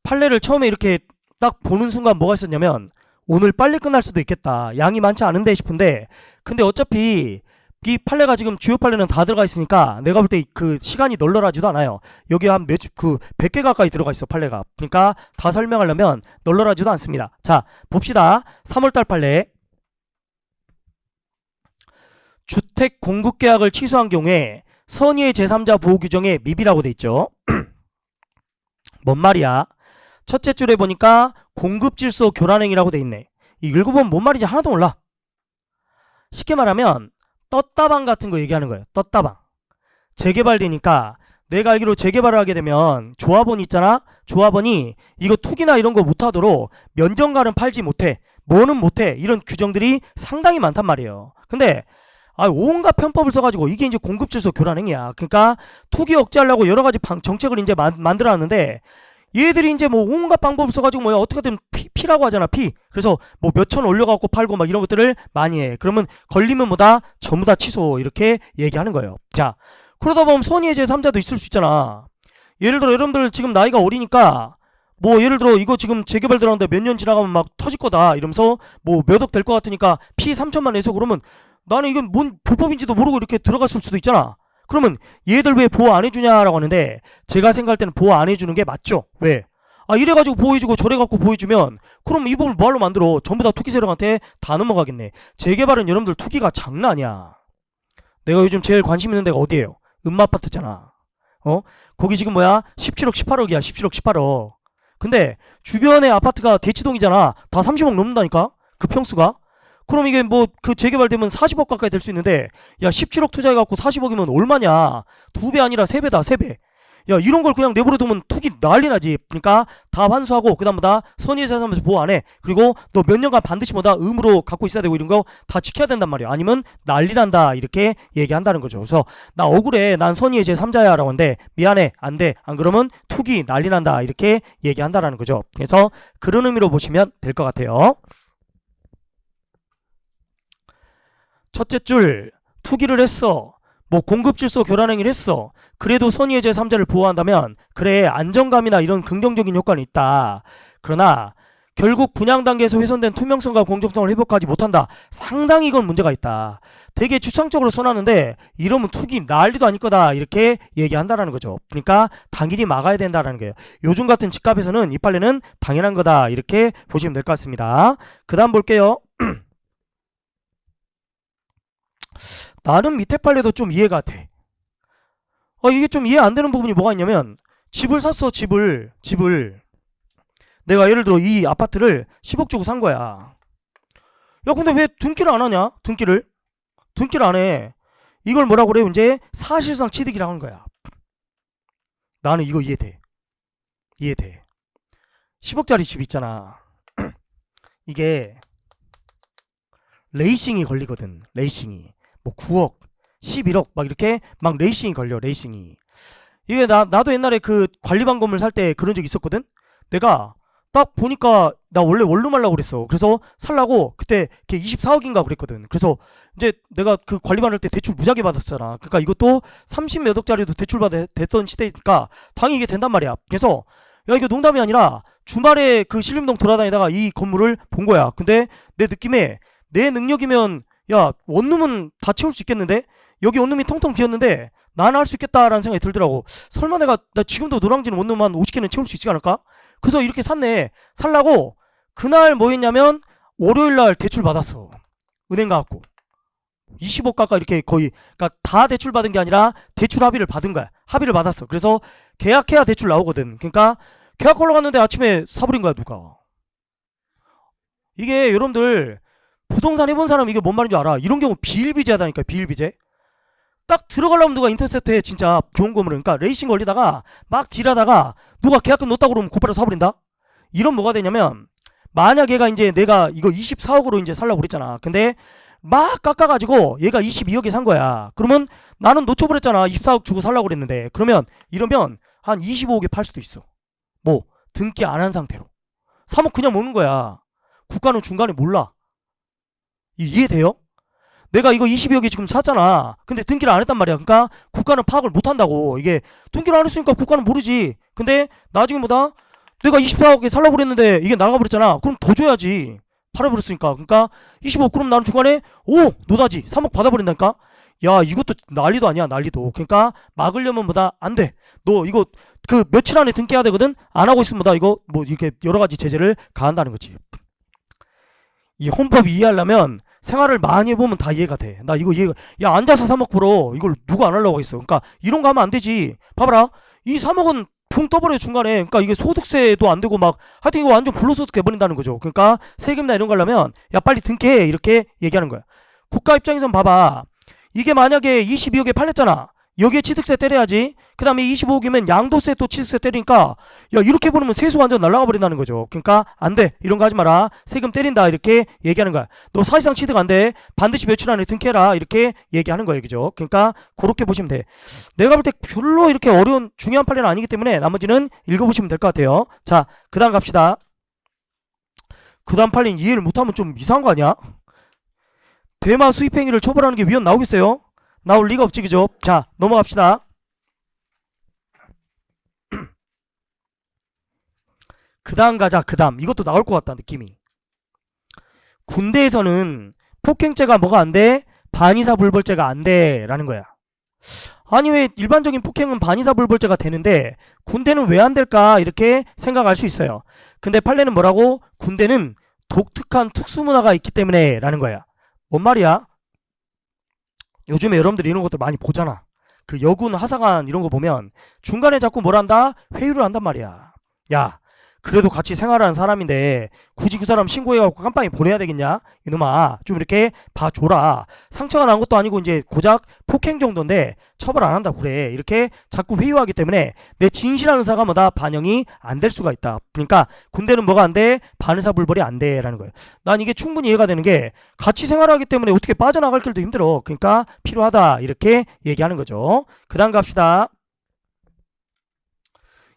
S1: 판례를 처음에 이렇게 딱 보는 순간 뭐가 있었냐면, 오늘 빨리 끝날 수도 있겠다, 양이 많지 않은데 싶은데, 근데 어차피 이 판례가 지금 주요 판례는 다 들어가 있으니까 내가 볼 때 그 시간이 널널하지도 않아요. 여기 한 100개 가까이 들어가 있어, 판례가. 그러니까 다 설명하려면 널널하지도 않습니다. 자, 봅시다. 3월달 판례. 주택 공급 계약을 취소한 경우에 선의의 제3자 보호 규정에 미비라고 돼 있죠. 뭔 말이야? 첫째 줄에 보니까 공급 질서 교란행위라고 돼 있네. 이 읽어보면 뭔 말인지 하나도 몰라. 쉽게 말하면 떴다방 같은 거 얘기하는 거예요. 떴다방. 재개발되니까, 내가 알기로 재개발을 하게 되면 조합원 있잖아. 조합원이 이거 투기나 이런 거 못하도록 면전가는 팔지 못해, 뭐는 못해, 이런 규정들이 상당히 많단 말이에요. 근데 온갖 편법을 써가지고 이게 이제 공급질서 교란행위야. 그러니까 투기 억제하려고 여러 가지 정책을 이제 만들어놨는데, 얘들이 이제 뭐 온갖 방법을 써가지고 뭐야 어떻게든 피라고 하잖아, 피. 그래서 뭐 몇천 올려갖고 팔고 막 이런 것들을 많이 해. 그러면 걸리면 뭐다? 전부 다 취소, 이렇게 얘기하는 거예요. 자, 그러다 보면 선의의 제3자도 있을 수 있잖아. 예를 들어 여러분들 지금 나이가 어리니까 뭐 예를 들어 이거 지금 재개발 들어가는데 몇 년 지나가면 막 터질 거다 이러면서 뭐 몇 억 될 것 같으니까 피 3천만 내서, 그러면 나는 이건 뭔 불법인지도 모르고 이렇게 들어갔을 수도 있잖아. 그러면 얘들 왜 보호 안 해주냐라고 하는데, 제가 생각할 때는 보호 안 해주는 게 맞죠. 왜? 이래가지고 보호해주고 저래갖고 보호해주면 그럼 이 법을 뭐하러 만들어? 전부 다 투기 세력한테 다 넘어가겠네. 재개발은 여러분들 투기가 장난 아니야. 내가 요즘 제일 관심 있는 데가 어디예요? 음마아파트잖아. 거기 지금 뭐야? 17억 18억이야 17억 18억. 근데 주변에 아파트가 대치동이잖아. 다 30억 넘는다니까, 그 평수가. 그럼 이게 뭐 그 재개발되면 40억 가까이 될 수 있는데, 야 17억 투자해갖고 40억이면 얼마냐? 2배 아니라 3배다, 3배. 야 이런 걸 그냥 내버려두면 투기 난리 나지. 그러니까 다 환수하고 그다음보다 선의의 제3자 보호 안 해. 그리고 너 몇 년간 반드시 뭐다? 의무로 갖고 있어야 되고 이런 거 다 지켜야 된단 말이야. 아니면 난리 난다, 이렇게 얘기한다는 거죠. 그래서 나 억울해, 난 선의의 제3자야 라고 하는데, 미안해, 안 돼, 안 그러면 투기 난리 난다, 이렇게 얘기한다라는 거죠. 그래서 그런 의미로 보시면 될 것 같아요. 첫째 줄, 투기를 했어, 뭐 공급질서 교란행위를 했어. 그래도 선의의 제3자를 보호한다면 그래, 안정감이나 이런 긍정적인 효과는 있다. 그러나 결국 분양 단계에서 훼손된 투명성과 공정성을 회복하지 못한다. 상당히 이건 문제가 있다. 되게 추상적으로 써놨는데 이러면 투기 난리도 아닐 거다, 이렇게 얘기한다라는 거죠. 그러니까 당연히 막아야 된다라는 거예요. 요즘 같은 집값에서는 이 판례는 당연한 거다, 이렇게 보시면 될 것 같습니다. 그 다음 볼게요. 나는 밑에 판례도 좀 이해가 돼. 이게 좀 이해 안 되는 부분이 뭐가 있냐면, 집을 샀어, 집을. 내가 예를 들어 이 아파트를 10억 주고 산 거야. 야 근데 왜 등기를 안 하냐? 등기를 안 해. 이걸 뭐라고 그래요? 이제 사실상 취득이라고 하는 거야. 나는 이거 이해돼. 10억짜리 집 있잖아. 이게 레이싱이 걸리거든. 레이싱이 뭐 9억 11억 막 이렇게 막 레이싱이 걸려. 레이싱이. 이게 나도 옛날에 그 관리반 건물 살 때 그런 적 있었거든. 내가 딱 보니까 나 원래 원룸 하려고 그랬어. 그래서 살라고 그때 24억인가 그랬거든. 그래서 이제 내가 그 관리반 할 때 대출 무지하게 받았잖아. 그러니까 이것도 30몇 억짜리도 대출 됐던 시대니까 당연히 이게 된단 말이야. 그래서 야 이거 농담이 아니라 주말에 그 신림동 돌아다니다가 이 건물을 본 거야. 근데 내 느낌에 내 능력이면 야 원룸은 다 채울 수 있겠는데, 여기 원룸이 텅텅 비었는데 나는 할 수 있겠다라는 생각이 들더라고. 설마 나 지금도 노량진 원룸 한 50개는 채울 수 있지 않을까? 그래서 이렇게 샀네. 살라고 그날 뭐 했냐면 월요일날 대출 받았어. 은행 가갖고 20억 가까이 이렇게 거의, 그러니까 다 대출 받은 게 아니라 대출 합의를 받은 거야. 합의를 받았어. 그래서 계약해야 대출 나오거든. 그러니까 계약하러 갔는데 아침에 사버린 거야, 누가. 이게 여러분들 부동산 해본 사람 이게 뭔 말인지 알아? 이런 경우 비일비재하다니까. 비일비재. 딱 들어가려면 누가 인터셉트해. 진짜 좋은 건물은. 그러니까 레이싱 걸리다가 막 딜하다가 누가 계약금 넣었다고 그러면 곧바로 사버린다. 이런 뭐가 되냐면, 만약 얘가 이제 내가 이거 24억으로 이제 살라고 그랬잖아. 근데 막 깎아가지고 얘가 22억에 산 거야. 그러면 나는 놓쳐버렸잖아. 24억 주고 살라고 그랬는데. 그러면 이러면 한 25억에 팔 수도 있어. 뭐 등기 안 한 상태로 3억 그냥 먹는 거야. 국가는 중간에 몰라. 이해돼요? 내가 이거 22억에 지금 샀잖아. 근데 등기를 안 했단 말이야. 그러니까 국가는 파악을 못 한다고. 이게 등기를 안 했으니까 국가는 모르지. 근데 나중에 뭐다? 내가 24억에 살라고 그랬는데 이게 나가버렸잖아. 그럼 더 줘야지. 팔아버렸으니까. 그러니까 25억 그럼 나는 중간에 노다지 3억 받아버린다니까. 야, 이것도 난리도 아니야. 난리도. 그러니까 막으려면 뭐다? 안 돼. 너 이거 그 며칠 안에 등기해야 되거든. 안 하고 있으면 뭐다? 이거 뭐 이렇게 여러 가지 제재를 가한다는 거지. 이 헌법 이해하려면 생활을 많이 해보면 다 이해가 돼. 나 이거 이해가. 야, 앉아서 3억 벌어. 이걸 누가 안 하려고 했어. 그러니까 이런 거 하면 안 되지. 봐봐라. 이 3억은 붕 떠버려 중간에. 그러니까 이게 소득세도 안 되고 막 하여튼 이거 완전 불로소득 해버린다는 거죠. 그러니까 세금이나 이런 거 하려면 야, 빨리 등기해. 이렇게 얘기하는 거야. 국가 입장에선 봐봐. 이게 만약에 22억에 팔렸잖아. 여기에 취득세 때려야지. 그 다음에 25억이면 양도세 또 취득세 때리니까 야, 이렇게 보면 세수 완전 날라가 버린다는 거죠. 그러니까 안 돼. 이런 거 하지 마라. 세금 때린다. 이렇게 얘기하는 거야. 너 사실상 취득 안 돼. 반드시 며칠 안에 등기해라. 이렇게 얘기하는 거예요. 그죠? 그러니까 그렇게 보시면 돼. 내가 볼 때 별로 이렇게 어려운 중요한 판례는 아니기 때문에 나머지는 읽어보시면 될 것 같아요. 자, 그 다음 갑시다. 그 다음 판례는 이해를 못하면 좀 이상한 거 아니야? 대마 수입행위를 처벌하는 게 위헌 나오겠어요? 나올 리가 없지. 그죠? 자, 넘어갑시다. 그 다음 가자. 그 다음 이것도 나올 것 같다 느낌이. 군대에서는 폭행죄가 뭐가 안 돼? 반의사불벌죄가 안 돼 라는 거야. 아니 왜 일반적인 폭행은 반의사불벌죄가 되는데 군대는 왜 안 될까? 이렇게 생각할 수 있어요. 근데 판례는 뭐라고? 군대는 독특한 특수문화가 있기 때문에 라는 거야. 뭔 말이야? 요즘에 여러분들이 이런 것들 많이 보잖아. 그 여군 하사관 이런 거 보면 중간에 자꾸 뭘 한다? 회유를 한단 말이야. 야, 그래도 같이 생활하는 사람인데 굳이 그 사람 신고해갖고 깜빵에 보내야 되겠냐? 이놈아, 좀 이렇게 봐줘라. 상처가 난 것도 아니고 이제 고작 폭행 정도인데 처벌 안 한다고 그래. 이렇게 자꾸 회유하기 때문에 내 진실한 의사가 뭐다? 반영이 안 될 수가 있다. 그러니까 군대는 뭐가 안 돼? 반의사불벌이 안 돼 라는 거예요. 난 이게 충분히 이해가 되는 게 같이 생활하기 때문에 어떻게 빠져나갈 길도 힘들어. 그러니까 필요하다. 이렇게 얘기하는 거죠. 그 다음 갑시다.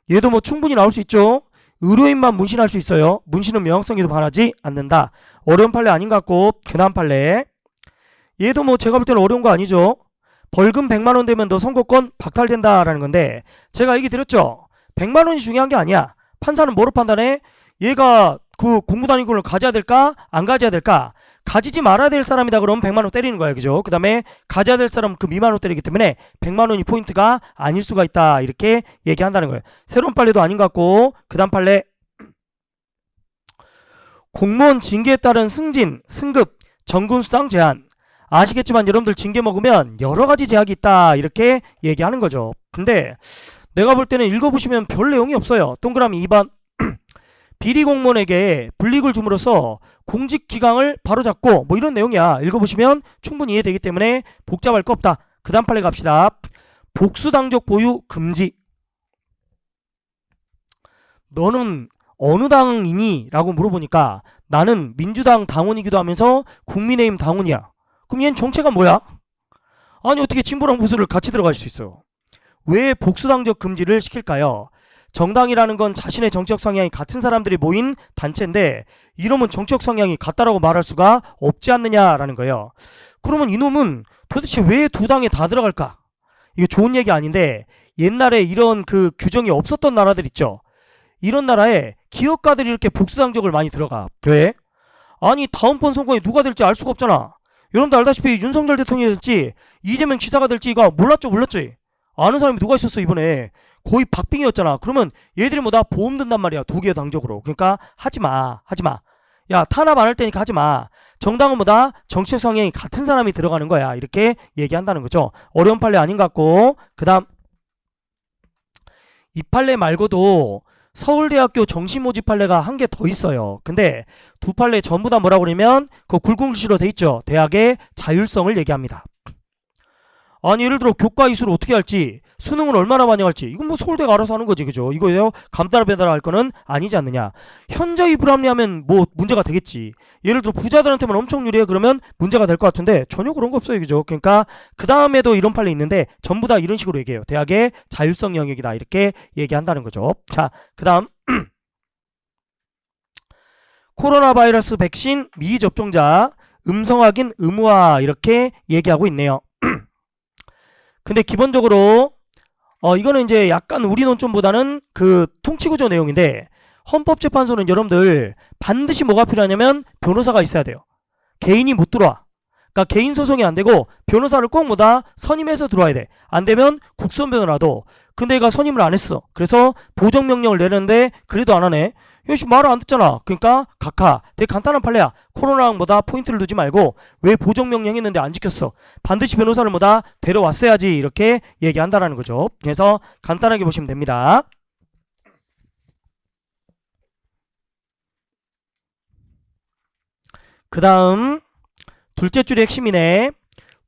S1: 얘도 뭐 충분히 나올 수 있죠. 의료인만 문신할 수 있어요. 문신은 명확성에도 반하지 않는다. 어려운 판례 아닌 것 같고 그 다음 판례. 얘도 뭐 제가 볼 때는 어려운 거 아니죠. 벌금 100만원 되면 너 선고권 박탈된다 라는 건데 제가 얘기 드렸죠. 100만원이 중요한 게 아니야. 판사는 뭐로 판단해? 얘가 그 공무단위권을 가져야 될까? 안 가져야 될까? 가지지 말아야 될 사람이다 그러면 100만원 때리는 거야. 그죠? 그 다음에 가져야 될 사람은 그 미만으로 때리기 때문에 100만원이 포인트가 아닐 수가 있다. 이렇게 얘기한다는 거예요. 새로운 판례도 아닌 것 같고 그 다음 판례. 공무원 징계에 따른 승진, 승급, 정근수당 제한. 아시겠지만 여러분들 징계 먹으면 여러가지 제약이 있다. 이렇게 얘기하는 거죠. 근데 내가 볼 때는 읽어보시면 별 내용이 없어요. 동그라미 2번. 비리 공무원에게 불이익을 줌으로써 공직 기강을 바로잡고 뭐 이런 내용이야. 읽어보시면 충분히 이해되기 때문에 복잡할 거 없다. 그 다음 판례 갑시다. 복수당적 보유 금지. 너는 어느 당이니? 라고 물어보니까 나는 민주당 당원이기도 하면서 국민의힘 당원이야. 그럼 얘는 정체가 뭐야? 아니 어떻게 진보랑 보수를 같이 들어갈 수 있어? 왜 복수당적 금지를 시킬까요? 정당이라는 건 자신의 정치적 성향이 같은 사람들이 모인 단체인데 이놈은 정치적 성향이 같다라고 말할 수가 없지 않느냐라는 거예요. 그러면 이놈은 도대체 왜 두 당에 다 들어갈까? 이거 좋은 얘기 아닌데 옛날에 이런 그 규정이 없었던 나라들 있죠. 이런 나라에 기업가들이 이렇게 복수당적을 많이 들어가. 왜? 아니 다음번 선거에 누가 될지 알 수가 없잖아. 여러분도 알다시피 윤석열 대통령이 될지 이재명 지사가 될지 이거 몰랐지? 아는 사람이 누가 있었어 이번에. 거의 박빙이었잖아. 그러면 얘들이 뭐 다 보험 든단 말이야. 두 개의 당적으로. 그러니까 하지마. 야, 탄압 안 할 테니까 하지마. 정당은 뭐다? 정치적 성향이 같은 사람이 들어가는 거야. 이렇게 얘기한다는 거죠. 어려운 판례 아닌 것 같고 그 다음 이 판례 말고도 서울대학교 정시모집 판례가 한 개 더 있어요. 근데 두 판례 전부 다 뭐라고 그러면 그 굵은 글씨로 돼 있죠. 대학의 자율성을 얘기합니다. 아니 예를 들어 교과 이수를 어떻게 할지, 수능을 얼마나 많이 할지, 이건 뭐 서울대가 알아서 하는 거지, 그죠? 이거에요 감따라 배달할 거는 아니지 않느냐. 현저히 불합리하면 뭐 문제가 되겠지. 예를 들어 부자들한테만 엄청 유리해 그러면 문제가 될 것 같은데 전혀 그런 거 없어요, 그죠? 그러니까 그 다음에도 이런 판례 있는데 전부 다 이런 식으로 얘기해요. 대학의 자율성 영역이다 이렇게 얘기한다는 거죠. 자, 그 다음 코로나 바이러스 백신 미접종자 음성 확인 의무화 이렇게 얘기하고 있네요. 근데 기본적으로 이거는 이제 약간 우리 논점보다는 그 통치구조 내용인데, 헌법재판소는 여러분들 반드시 뭐가 필요하냐면 변호사가 있어야 돼요. 개인이 못 들어와. 그러니까 개인 소송이 안 되고 변호사를 꼭 뭐다 선임해서 들어와야 돼. 안 되면 국선 변호라도. 근데 얘가 선임을 안 했어. 그래서 보정명령을 내렸는데 그래도 안 하네. 역시 말을 안 듣잖아. 그러니까 각하. 되게 간단한 판례야. 코로나랑 뭐다 포인트를 두지 말고 왜 보정명령 했는데 안 지켰어. 반드시 변호사를 뭐다 데려왔어야지 이렇게 얘기한다라는 거죠. 그래서 간단하게 보시면 됩니다. 그 다음 둘째 줄이 핵심이네.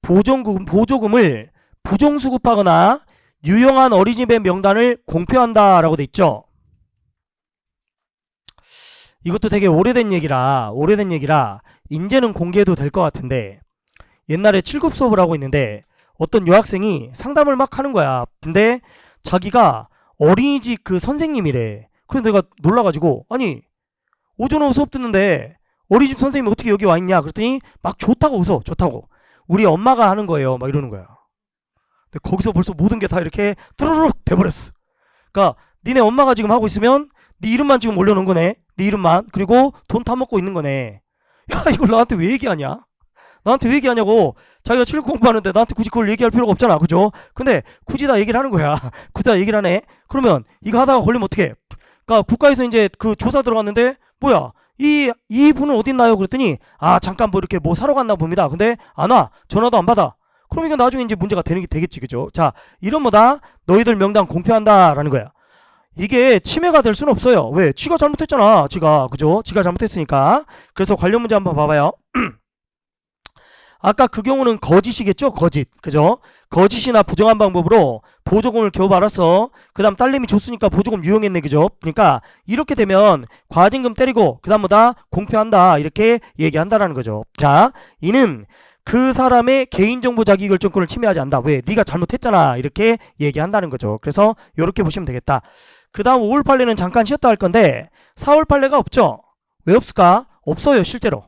S1: 보조금을 부정수급하거나 유용한 어린이집의 명단을 공표한다라고 돼 있죠. 이것도 되게 오래된 얘기라 이제는 공개해도 될 것 같은데, 옛날에 7급 수업을 하고 있는데 어떤 여학생이 상담을 막 하는 거야. 근데 자기가 어린이집 그 선생님이래. 그래서 내가 놀라가지고, 아니 오전 오후 수업 듣는데 어린이집 선생님이 어떻게 여기 와 있냐 그랬더니 막 좋다고 웃어. 좋다고 우리 엄마가 하는 거예요 막 이러는 거야. 근데 거기서 벌써 모든 게 다 이렇게 뚜루룩 돼버렸어. 그러니까 니네 엄마가 지금 하고 있으면 네 이름만 지금 올려놓은 거네. 네 이름만. 그리고 돈 타먹고 있는 거네. 야 이걸 나한테 왜 얘기하냐. 나한테 왜 얘기하냐고. 자기가 7급 공부하는데 나한테 굳이 그걸 얘기할 필요가 없잖아, 그죠? 근데 굳이 다 얘기를 하는 거야. 굳이 다 얘기를 하네. 그러면 이거 하다가 걸리면 어떡해. 그러니까 국가에서 이제 그 조사 들어갔는데 뭐야 이 분은 어딨나요 그랬더니 아 잠깐 뭐 이렇게 뭐 사러 갔나 봅니다. 근데 안 와. 전화도 안 받아. 그럼 이건 나중에 이제 문제가 되는 게 되겠지, 그죠? 자, 이런 뭐다 너희들 명단 공표한다라는 거야. 이게 침해가 될 수는 없어요. 왜? 지가 잘못했잖아. 지가, 그죠? 지가 잘못했으니까. 그래서 관련 문제 한번 봐봐요. 아까 그 경우는 거짓이겠죠? 거짓. 그죠? 거짓이나 부정한 방법으로 보조금을 겨우 받았어. 그 다음 딸내미 줬으니까 보조금 유용했네. 그죠? 그러니까 이렇게 되면 과징금 때리고 그 다음 뭐다 공표한다 이렇게 얘기한다라는 거죠. 자, 이는 그 사람의 개인정보 자기결정권을 침해하지 않는다. 왜? 네가 잘못했잖아 이렇게 얘기한다는 거죠. 그래서 이렇게 보시면 되겠다. 그 다음 5월 판례는 잠깐 쉬었다 할 건데 4월 판례가 없죠. 왜 없을까? 없어요. 실제로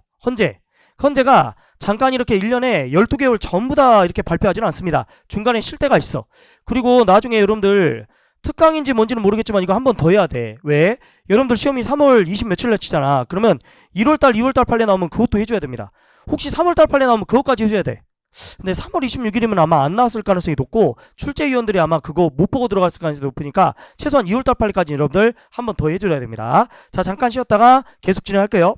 S1: 헌재가 잠깐 이렇게 1년에 12개월 전부 다 이렇게 발표하지는 않습니다. 중간에 쉴 때가 있어. 그리고 나중에 여러분들 특강인지 뭔지는 모르겠지만 이거 한 번 더 해야 돼. 왜? 여러분들 시험이 3월 20 며칠날 치잖아. 그러면 1월달 2월달 판례 나오면 그것도 해줘야 됩니다. 혹시 3월달 판례 나오면 그것까지 해줘야 돼. 근데 3월 26일이면 아마 안 나왔을 가능성이 높고 출제위원들이 아마 그거 못 보고 들어갔을 가능성이 높으니까 최소한 2월달 판례까지 여러분들 한 번 더 해줘야 됩니다. 자, 잠깐 쉬었다가 계속 진행할게요.